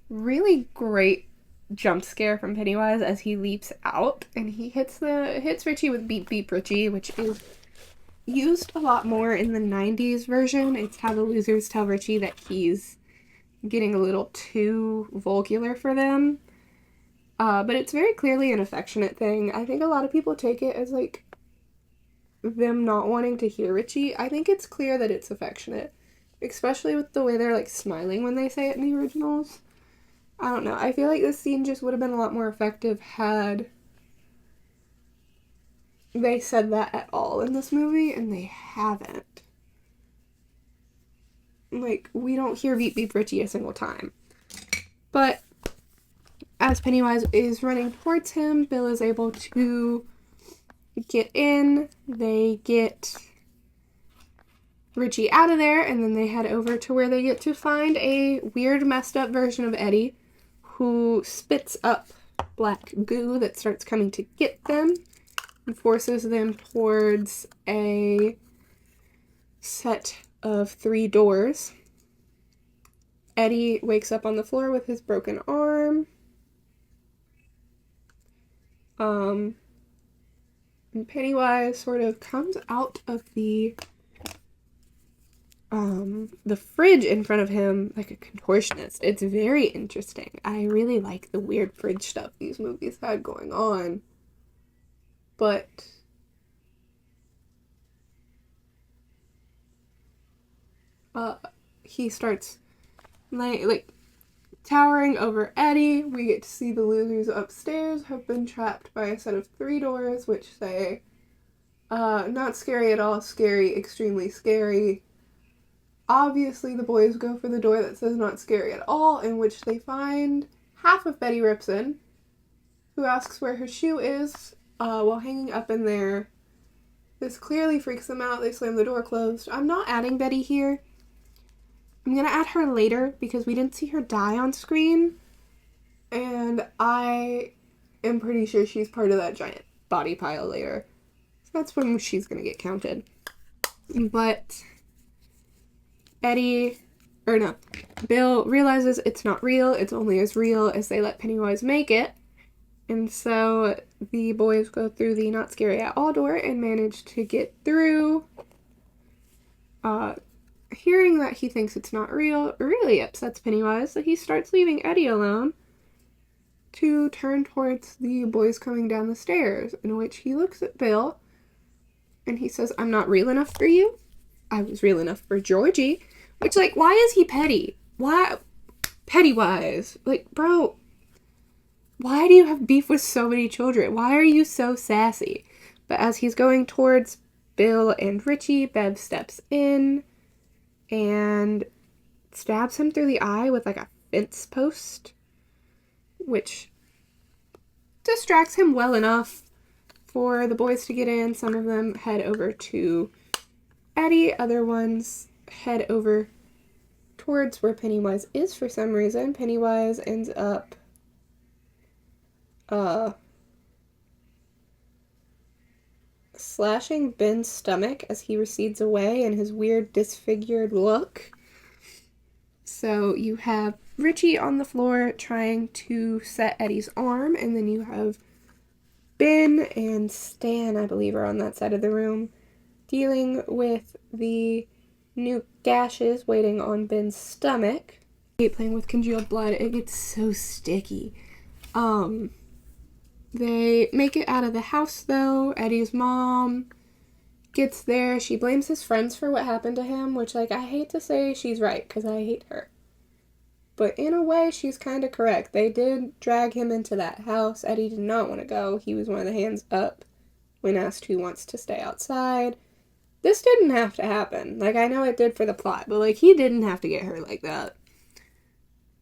really great jump scare from Pennywise as he leaps out, and he hits Richie with Beep Beep Richie, which is used a lot more in the 90s version. It's how the losers tell Richie that he's getting a little too vulgar for them. But it's very clearly an affectionate thing. I think a lot of people take it as, like, them not wanting to hear Richie. I think it's clear that it's affectionate, especially with the way they're, like, smiling when they say it in the originals. I don't know. I feel like this scene just would have been a lot more effective had they said that at all in this movie, and they haven't. Like, we don't hear Beep Beep Richie a single time. But as Pennywise is running towards him, Bill is able to get in. They get Richie out of there, and then they head over to where they get to find a weird, messed up version of Eddie who spits up black goo that starts coming to get them and forces them towards a set of 3 doors. Eddie wakes up on the floor with his broken arm. And Pennywise sort of comes out of the fridge in front of him like a contortionist. It's very interesting. I really like the weird fridge stuff these movies had going on. But he starts like towering over Eddie. We get to see the losers upstairs have been trapped by a set of 3 doors, which say, not scary at all, scary, extremely scary. Obviously, the boys go for the door that says not scary at all, in which they find half of Betty Ripson, who asks where her shoe is, while hanging up in there. This clearly freaks them out. They slam the door closed. I'm not adding Betty here. I'm gonna add her later because we didn't see her die on screen, and I am pretty sure she's part of that giant body pile later. So that's when she's gonna get counted. But Bill realizes it's not real. It's only as real as they let Pennywise make it. And so the boys go through the not scary at all door and manage to get through. Hearing that he thinks it's not real really upsets Pennywise, so he starts leaving Eddie alone to turn towards the boys coming down the stairs, in which he looks at Bill and he says, "I'm not real enough for you. I was real enough for Georgie." Which, like, why is he petty? Why? Pennywise. Like, bro, why do you have beef with so many children? Why are you so sassy? But as he's going towards Bill and Richie, Bev steps in and stabs him through the eye with, like, a fence post, which distracts him well enough for the boys to get in. Some of them head over to Eddie, other ones head over towards where Pennywise is for some reason. Pennywise ends up slashing Ben's stomach as he recedes away in his weird disfigured look. So you have Richie on the floor trying to set Eddie's arm, and then you have Ben and Stan, I believe, are on that side of the room dealing with the new gashes waiting on Ben's stomach. Playing with congealed blood, it gets so sticky. They make it out of the house, though. Eddie's mom gets there. She blames his friends for what happened to him, which, like, I hate to say she's right, because I hate her. But in a way, she's kind of correct. They did drag him into that house. Eddie did not want to go. He was one of the hands up when asked who wants to stay outside. This didn't have to happen. Like, I know it did for the plot, but, like, he didn't have to get her like that.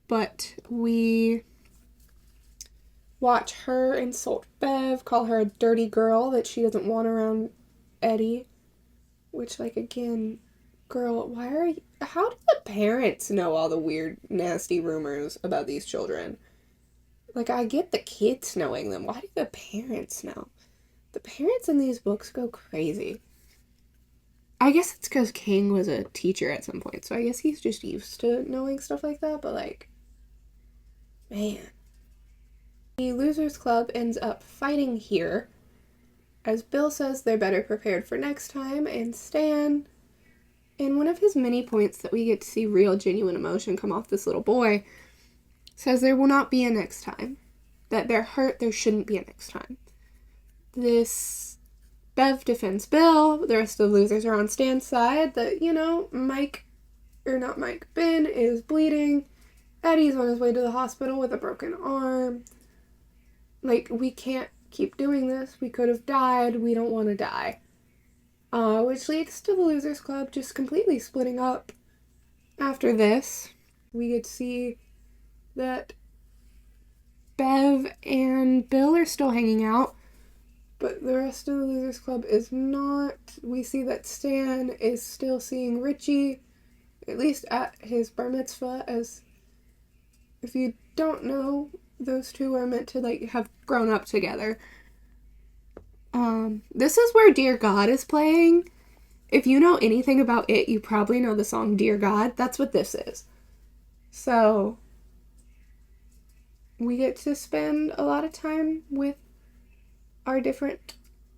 But we watch her insult Bev, call her a dirty girl that she doesn't want around Eddie. Which, like, again, girl, how do the parents know all the weird, nasty rumors about these children? Like, I get the kids knowing them. Why do the parents know? The parents in these books go crazy. I guess it's because King was a teacher at some point, so I guess he's just used to knowing stuff like that, but, like, man. The Losers Club ends up fighting here, as Bill says they're better prepared for next time, and Stan, in one of his many points that we get to see real, genuine emotion come off this little boy, says there will not be a next time. That they're hurt, there shouldn't be a next time. Bev defends Bill, the rest of the losers are on Stan's side, that, Ben is bleeding, Eddie's on his way to the hospital with a broken arm. Like, we can't keep doing this, we could have died, we don't want to die. Which leads to the Losers Club just completely splitting up. After this, we get to see that Bev and Bill are still hanging out, but the rest of the Losers Club is not. We see that Stan is still seeing Richie, at least at his bar mitzvah, as if you don't know, those two are meant to, like, have grown up together. This is where Dear God is playing. If you know anything about it, you probably know the song Dear God. That's what this is. So, we get to spend a lot of time with our different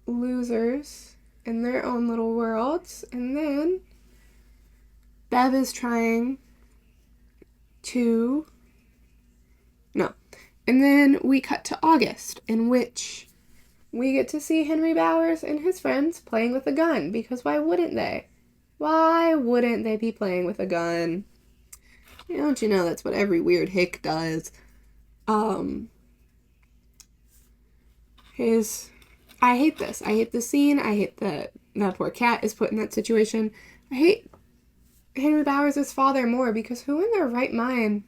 losers in their own little worlds. And then Bev is trying to... No. And then we cut to August, in which we get to see Henry Bowers and his friends playing with a gun, because why wouldn't they? Why wouldn't they be playing with a gun? Don't you know that's what every weird hick does? I hate this. I hate the scene. I hate that poor cat is put in that situation. I hate Henry Bowers' father more, because who in their right mind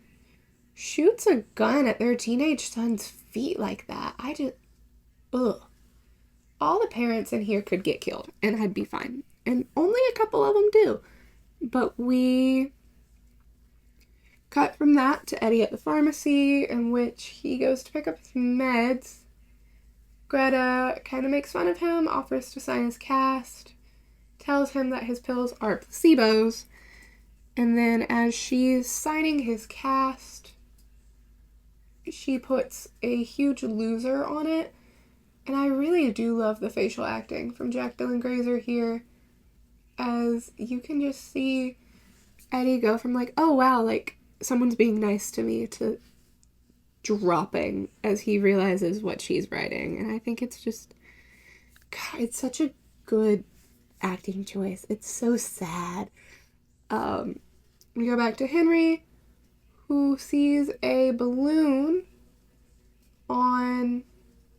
shoots a gun at their teenage son's feet like that? Ugh. All the parents in here could get killed, and I'd be fine. And only a couple of them do. But we cut from that to Eddie at the pharmacy, in which he goes to pick up his meds. Greta kind of makes fun of him, offers to sign his cast, tells him that his pills are placebos, and then as she's signing his cast, she puts a huge loser on it. And I really do love the facial acting from Jack Dylan Grazer here, as you can just see Eddie go from, like, oh wow, like, someone's being nice to me, to dropping as he realizes what she's writing. And I think it's just, God, it's such a good acting choice. It's so sad. We go back to Henry, who sees a balloon on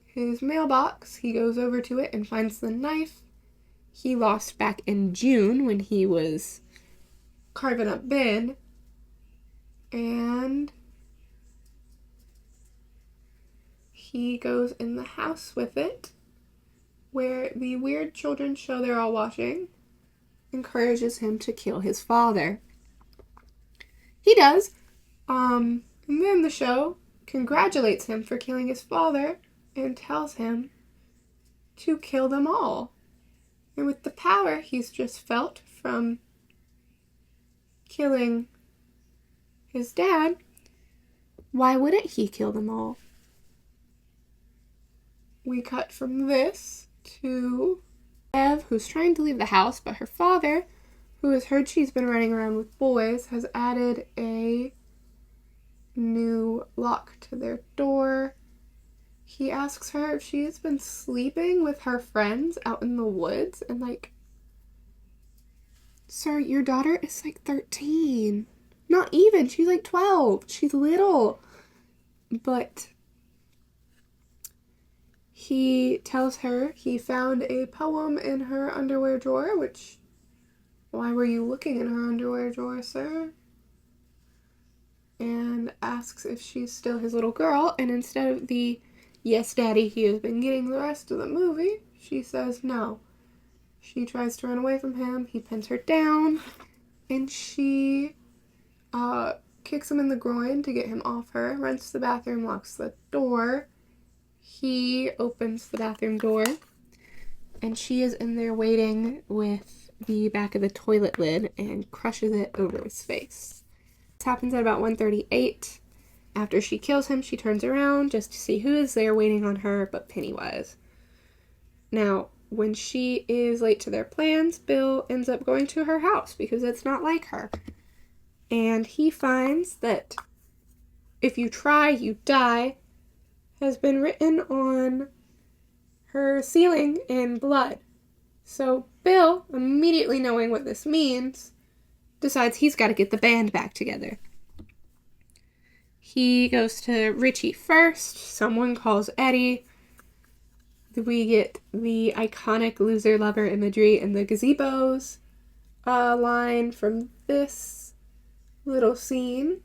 his mailbox. He goes over to it and finds the knife he lost back in June when he was carving up Ben. And he goes in the house with it, where the weird children's show they're all watching encourages him to kill his father. He does. And then the show congratulates him for killing his father and tells him to kill them all. And with the power he's just felt from killing his dad, why wouldn't he kill them all? We cut from this to Ev, who's trying to leave the house, but her father, who has heard she's been running around with boys, has added a new lock to their door. he asks her if she's been sleeping with her friends out in the woods, and like, sir, your daughter is like 13. Not even, she's like 12. She's little. But he tells her he found a poem in her underwear drawer, which, why were you looking in her underwear drawer, sir? And asks if she's still his little girl, and instead of the yes, daddy, he has been getting the rest of the movie, she says no. She tries to run away from him, he pins her down, and she kicks him in the groin to get him off her, runs to the bathroom, locks the door. He opens the bathroom door, and she is in there waiting with the back of the toilet lid and crushes it over his face. This happens at about 1:38. After she kills him, she turns around just to see who is there waiting on her but Pennywise. Now, when she is late to their plans, Bill ends up going to her house because it's not like her. And he finds that if you try, you die has been written on her ceiling in blood. So Bill, immediately knowing what this means, decides he's got to get the band back together. He goes to Richie first. Someone calls Eddie. We get the iconic loser lover imagery in the gazebos line from this little scene.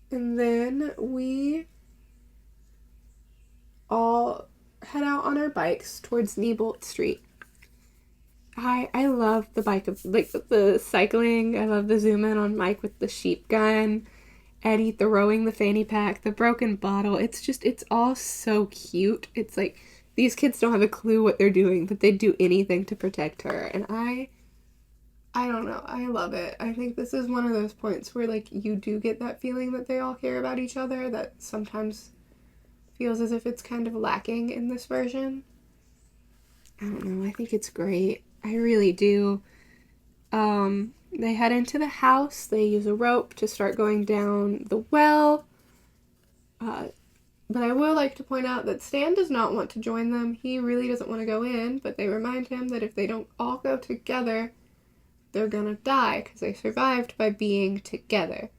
And then we all head out on our bikes towards Neibolt Street. I love the bike of like the cycling. I love the zoom in on Mike with the sheep gun, Eddie throwing the fanny pack, the broken bottle. It's all so cute. It's like these kids don't have a clue what they're doing, but they do anything to protect her. And I don't know. I love it. I think this is one of those points where like you do get that feeling that they all care about each other that sometimes feels as if it's kind of lacking in this version. I don't know. I think it's great. I really do. They head into the house. They use a rope to start going down the well. But I will like to point out that Stan does not want to join them. He really doesn't want to go in, but they remind him that if they don't all go together, they're gonna die because they survived by being together.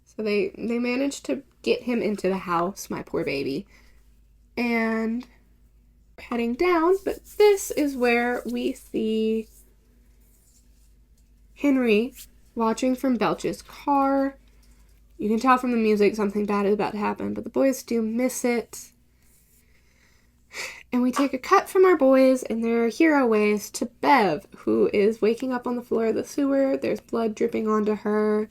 So they managed to get him into the house, my poor baby. And heading down, but this is where we see Henry watching from Belch's car. You can tell from the music something bad is about to happen, but the boys do miss it. And we take a cut from our boys and their hero ways to Bev, who is waking up on the floor of the sewer. There's blood dripping onto her.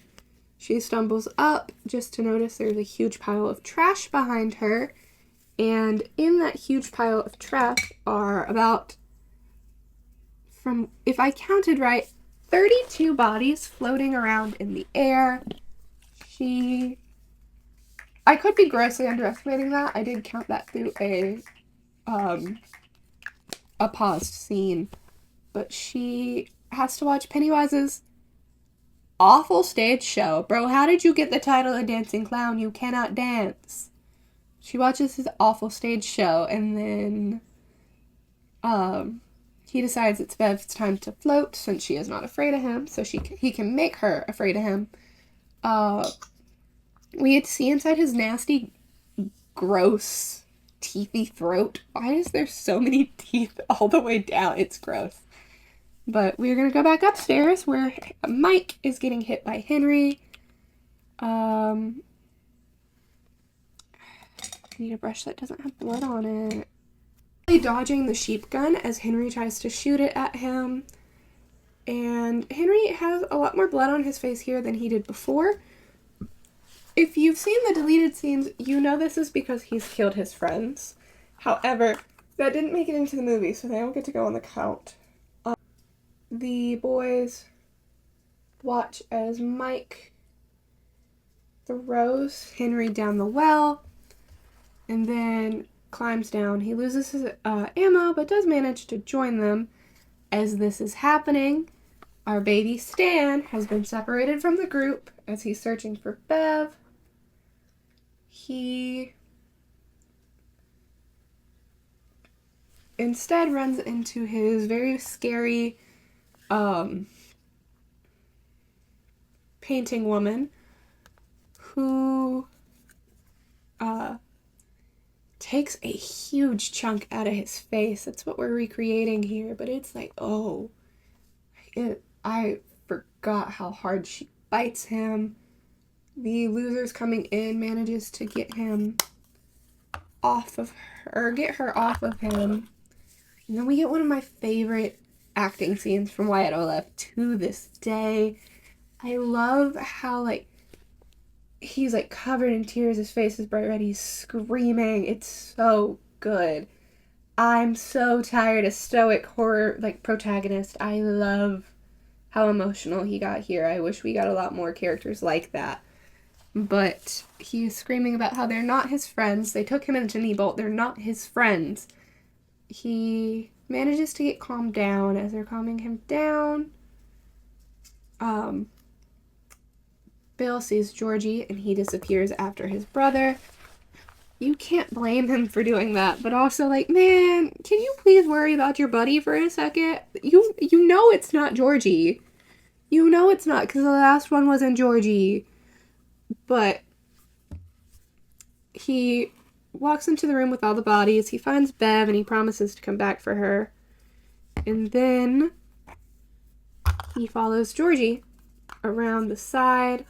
She stumbles up just to notice there's a huge pile of trash behind her. And in that huge pile of trash are about, from, if I counted right, 32 bodies floating around in the air. I could be grossly underestimating that. I did count that through a paused scene. But she has to watch Pennywise's awful stage show. Bro, how did you get the title of dancing clown? You cannot dance. She watches his awful stage show, and then he decides it's Bev's time to float since she is not afraid of him, so he can make her afraid of him. We get to see inside his nasty, gross, teethy throat. Why is there so many teeth all the way down? It's gross. But we're going to go back upstairs where Mike is getting hit by Henry. I need a brush that doesn't have blood on it. Dodging the sheep gun as Henry tries to shoot it at him. And Henry has a lot more blood on his face here than he did before. If you've seen the deleted scenes, you know this is because he's killed his friends. However, that didn't make it into the movie, so they don't get to go on the count. The boys watch as Mike throws Henry down the well and then climbs down. He loses his ammo, but does manage to join them. As this is happening, our baby Stan has been separated from the group as he's searching for Bev. He instead runs into his very scary painting woman who takes a huge chunk out of his face. That's what we're recreating here, but it's like, I forgot how hard she bites him. The losers coming in manages to get him off of her, get her off of him. And then we get one of my favorite acting scenes from Wyatt Olaf to this day. I love how, like, he's, like, covered in tears, his face is bright red, he's screaming. It's so good. I'm so tired of stoic horror, like, protagonist. I love how emotional he got here. I wish we got a lot more characters like that. But he's screaming about how they're not his friends. They took him into Nebolt. They're not his friends. He manages to get calmed down. As they're calming him down, Bill sees Georgie and he disappears after his brother. You can't blame him for doing that, but also, like, man, can you please worry about your buddy for a second? You know it's not Georgie. You know it's not, because the last one wasn't Georgie. But he walks into the room with all the bodies. He finds Bev and he promises to come back for her. And then he follows Georgie around the side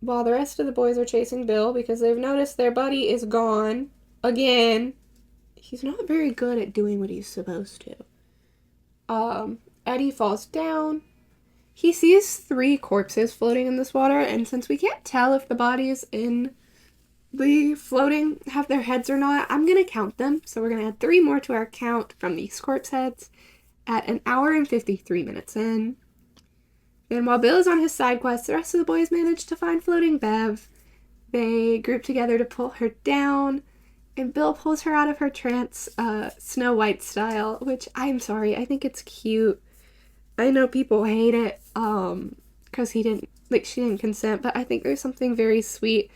while the rest of the boys are chasing Bill because they've noticed their buddy is gone again. He's not very good at doing what he's supposed to. Eddie falls down. He sees 3 corpses floating in this water, and since we can't tell if the bodies in the floating have their heads or not, I'm going to count them. So we're going to add 3 more to our count from these corpse heads at 1 hour and 53 minutes in. Then while Bill is on his side quest, the rest of the boys manage to find floating Bev. They group together to pull her down, and Bill pulls her out of her trance, Snow White style, which, I'm sorry, I think it's cute. I know people hate it, because she didn't consent, but I think there's something very sweet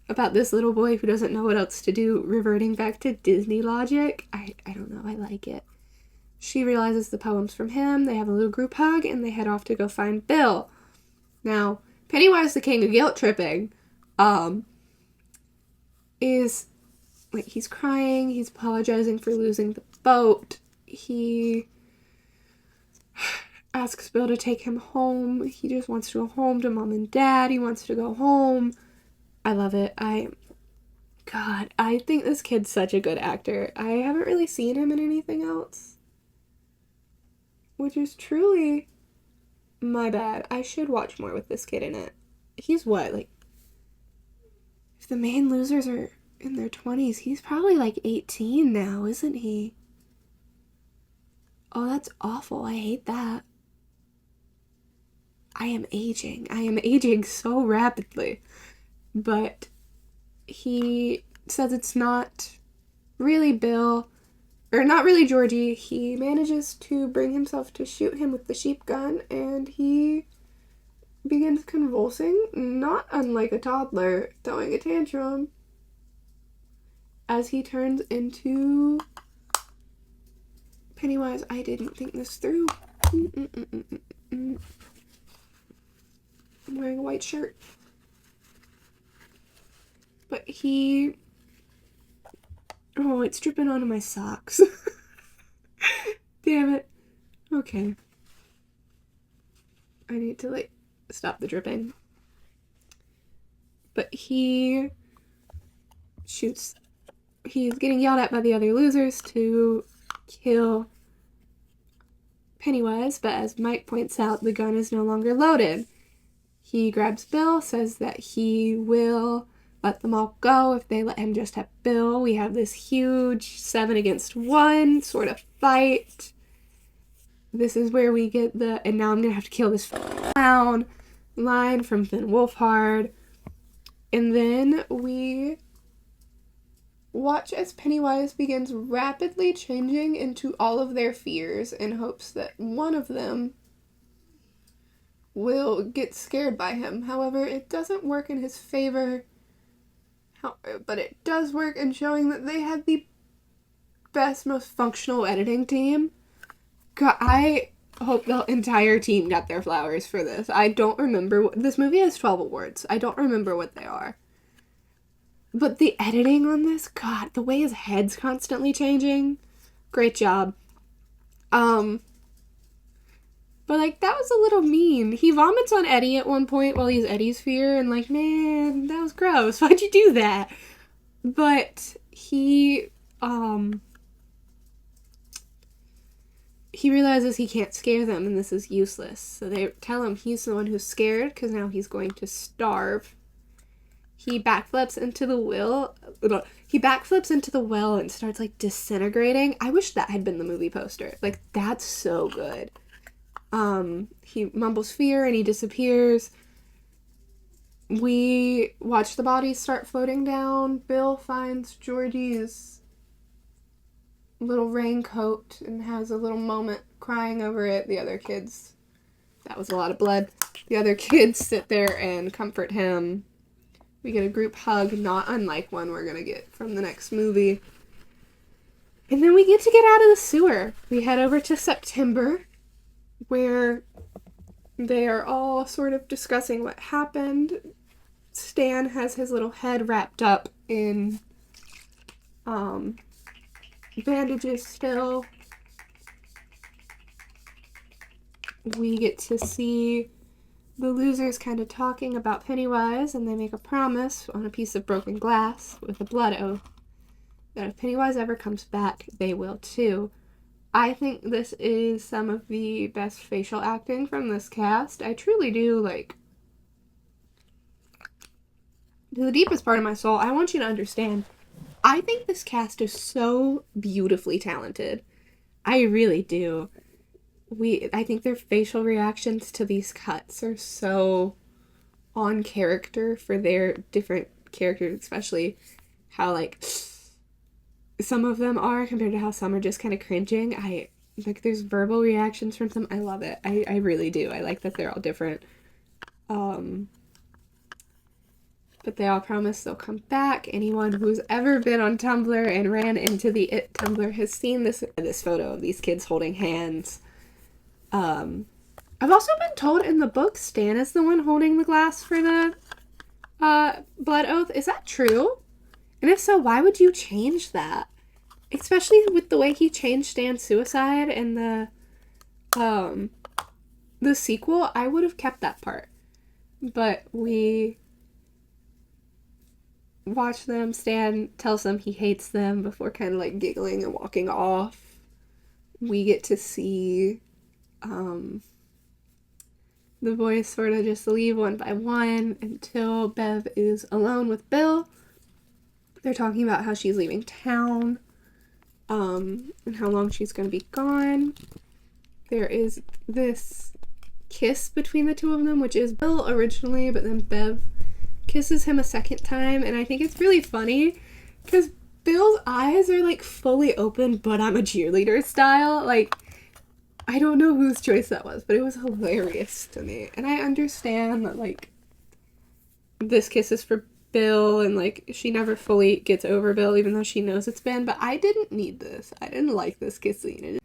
about this little boy who doesn't know what else to do, reverting back to Disney logic. I don't know, I like it. She realizes the poem's from him, they have a little group hug, and they head off to go find Bill. Now, Pennywise the King of Guilt Tripping, is, like, he's crying, he's apologizing for losing the boat, he asks Bill to take him home. He just wants to go home to Mom and Dad. He wants to go home. I love it. I think this kid's such a good actor. I haven't really seen him in anything else, which is truly my bad. I should watch more with this kid in it. He's what, like, if the main losers are in their 20s, he's probably like 18 now, isn't he? Oh, that's awful. I hate that. I am aging so rapidly. But he says it's not really Bill, or not really Georgie. He manages to bring himself to shoot him with the sheep gun, and he begins convulsing, not unlike a toddler throwing a tantrum, as he turns into Pennywise. I didn't think this through. I'm wearing a white shirt. But he... Oh, it's dripping onto my socks. Damn it. Okay. I need to, like, stop the dripping. But he shoots... He's getting yelled at by the other losers to kill Pennywise, but as Mike points out, the gun is no longer loaded. He grabs Bill, says that he will let them all go if they let him just have Bill. We have this huge 7 against 1 sort of fight. This is where we get the, and now I'm gonna have to kill this clown line from Finn Wolfhard. And then we watch as Pennywise begins rapidly changing into all of their fears in hopes that one of them will get scared by him. However, it doesn't work in his favor, but it does work in showing that they had the best, most functional editing team. God, I hope the entire team got their flowers for this. I don't remember. This movie has 12 awards. I don't remember what they are. But the editing on this, God, the way his head's constantly changing, great job. But, like, that was a little mean. He vomits on Eddie at one point while he's Eddie's fear, and, like, man, that was gross. Why'd you do that? But he realizes he can't scare them, and this is useless. So they tell him he's the one who's scared, because now he's going to starve. He backflips into the well. He backflips into the well and starts, like, disintegrating. I wish that had been the movie poster. Like, that's so good. He mumbles fear and he disappears. We watch the bodies start floating down. Bill finds Georgie's little raincoat and has a little moment crying over it. The other kids, that was a lot of blood. The other kids sit there and comfort him. We get a group hug, not unlike one we're gonna get from the next movie. And then we get to get out of the sewer. We head over to September, where they are all sort of discussing what happened. Stan has his little head wrapped up in bandages still. We get to see the losers kind of talking about Pennywise, and they make a promise on a piece of broken glass with a blood oath that if Pennywise ever comes back, they will too. I think this is some of the best facial acting from this cast. I truly do, like, to the deepest part of my soul, I want you to understand, I think this cast is so beautifully talented. I really do. I think their facial reactions to these cuts are so on character for their different characters, especially how, like, some of them are compared to how some are just kind of cringing. Like, there's verbal reactions from some. I love it. I really do. I like that they're all different. But they all promise they'll come back. Anyone who's ever been on Tumblr and ran into the It Tumblr has seen this photo of these kids holding hands. I've also been told in the book Stan is the one holding the glass for the blood oath. Is that true? And if so, why would you change that? Especially with the way he changed Stan's suicide in the sequel, I would have kept that part. But we watch them. Stan tells them he hates them before kind of, like, giggling and walking off. We get to see the boys sort of just leave one by one until Bev is alone with Bill. They're talking about how she's leaving town, and how long she's going to be gone. There is this kiss between the two of them, which is Bill originally, but then Bev kisses him a second time, and I think it's really funny, because Bill's eyes are, like, fully open, but I'm a cheerleader style. Like, I don't know whose choice that was, but it was hilarious to me. And I understand that, like, this kiss is for Bill, and, like, she never fully gets over Bill, even though she knows it's been, but I didn't need this. I didn't like this kiss scene.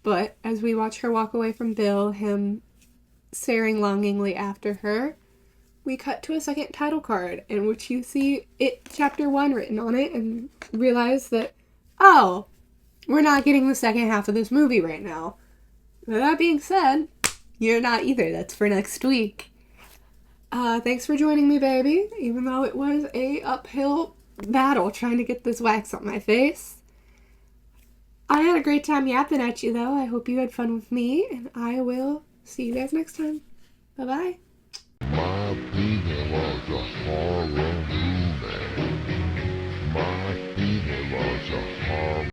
But as we watch her walk away from Bill, him staring longingly after her, we cut to a second title card, in which you see It Chapter 1 written on it, and realize that, oh, we're not getting the second half of this movie right now. With that being said, you're not either. That's for next week. Thanks for joining me, baby, even though it was a uphill battle trying to get this wax on my face. I had a great time yapping at you, though. I hope you had fun with me, and I will see you guys next time. Bye-bye.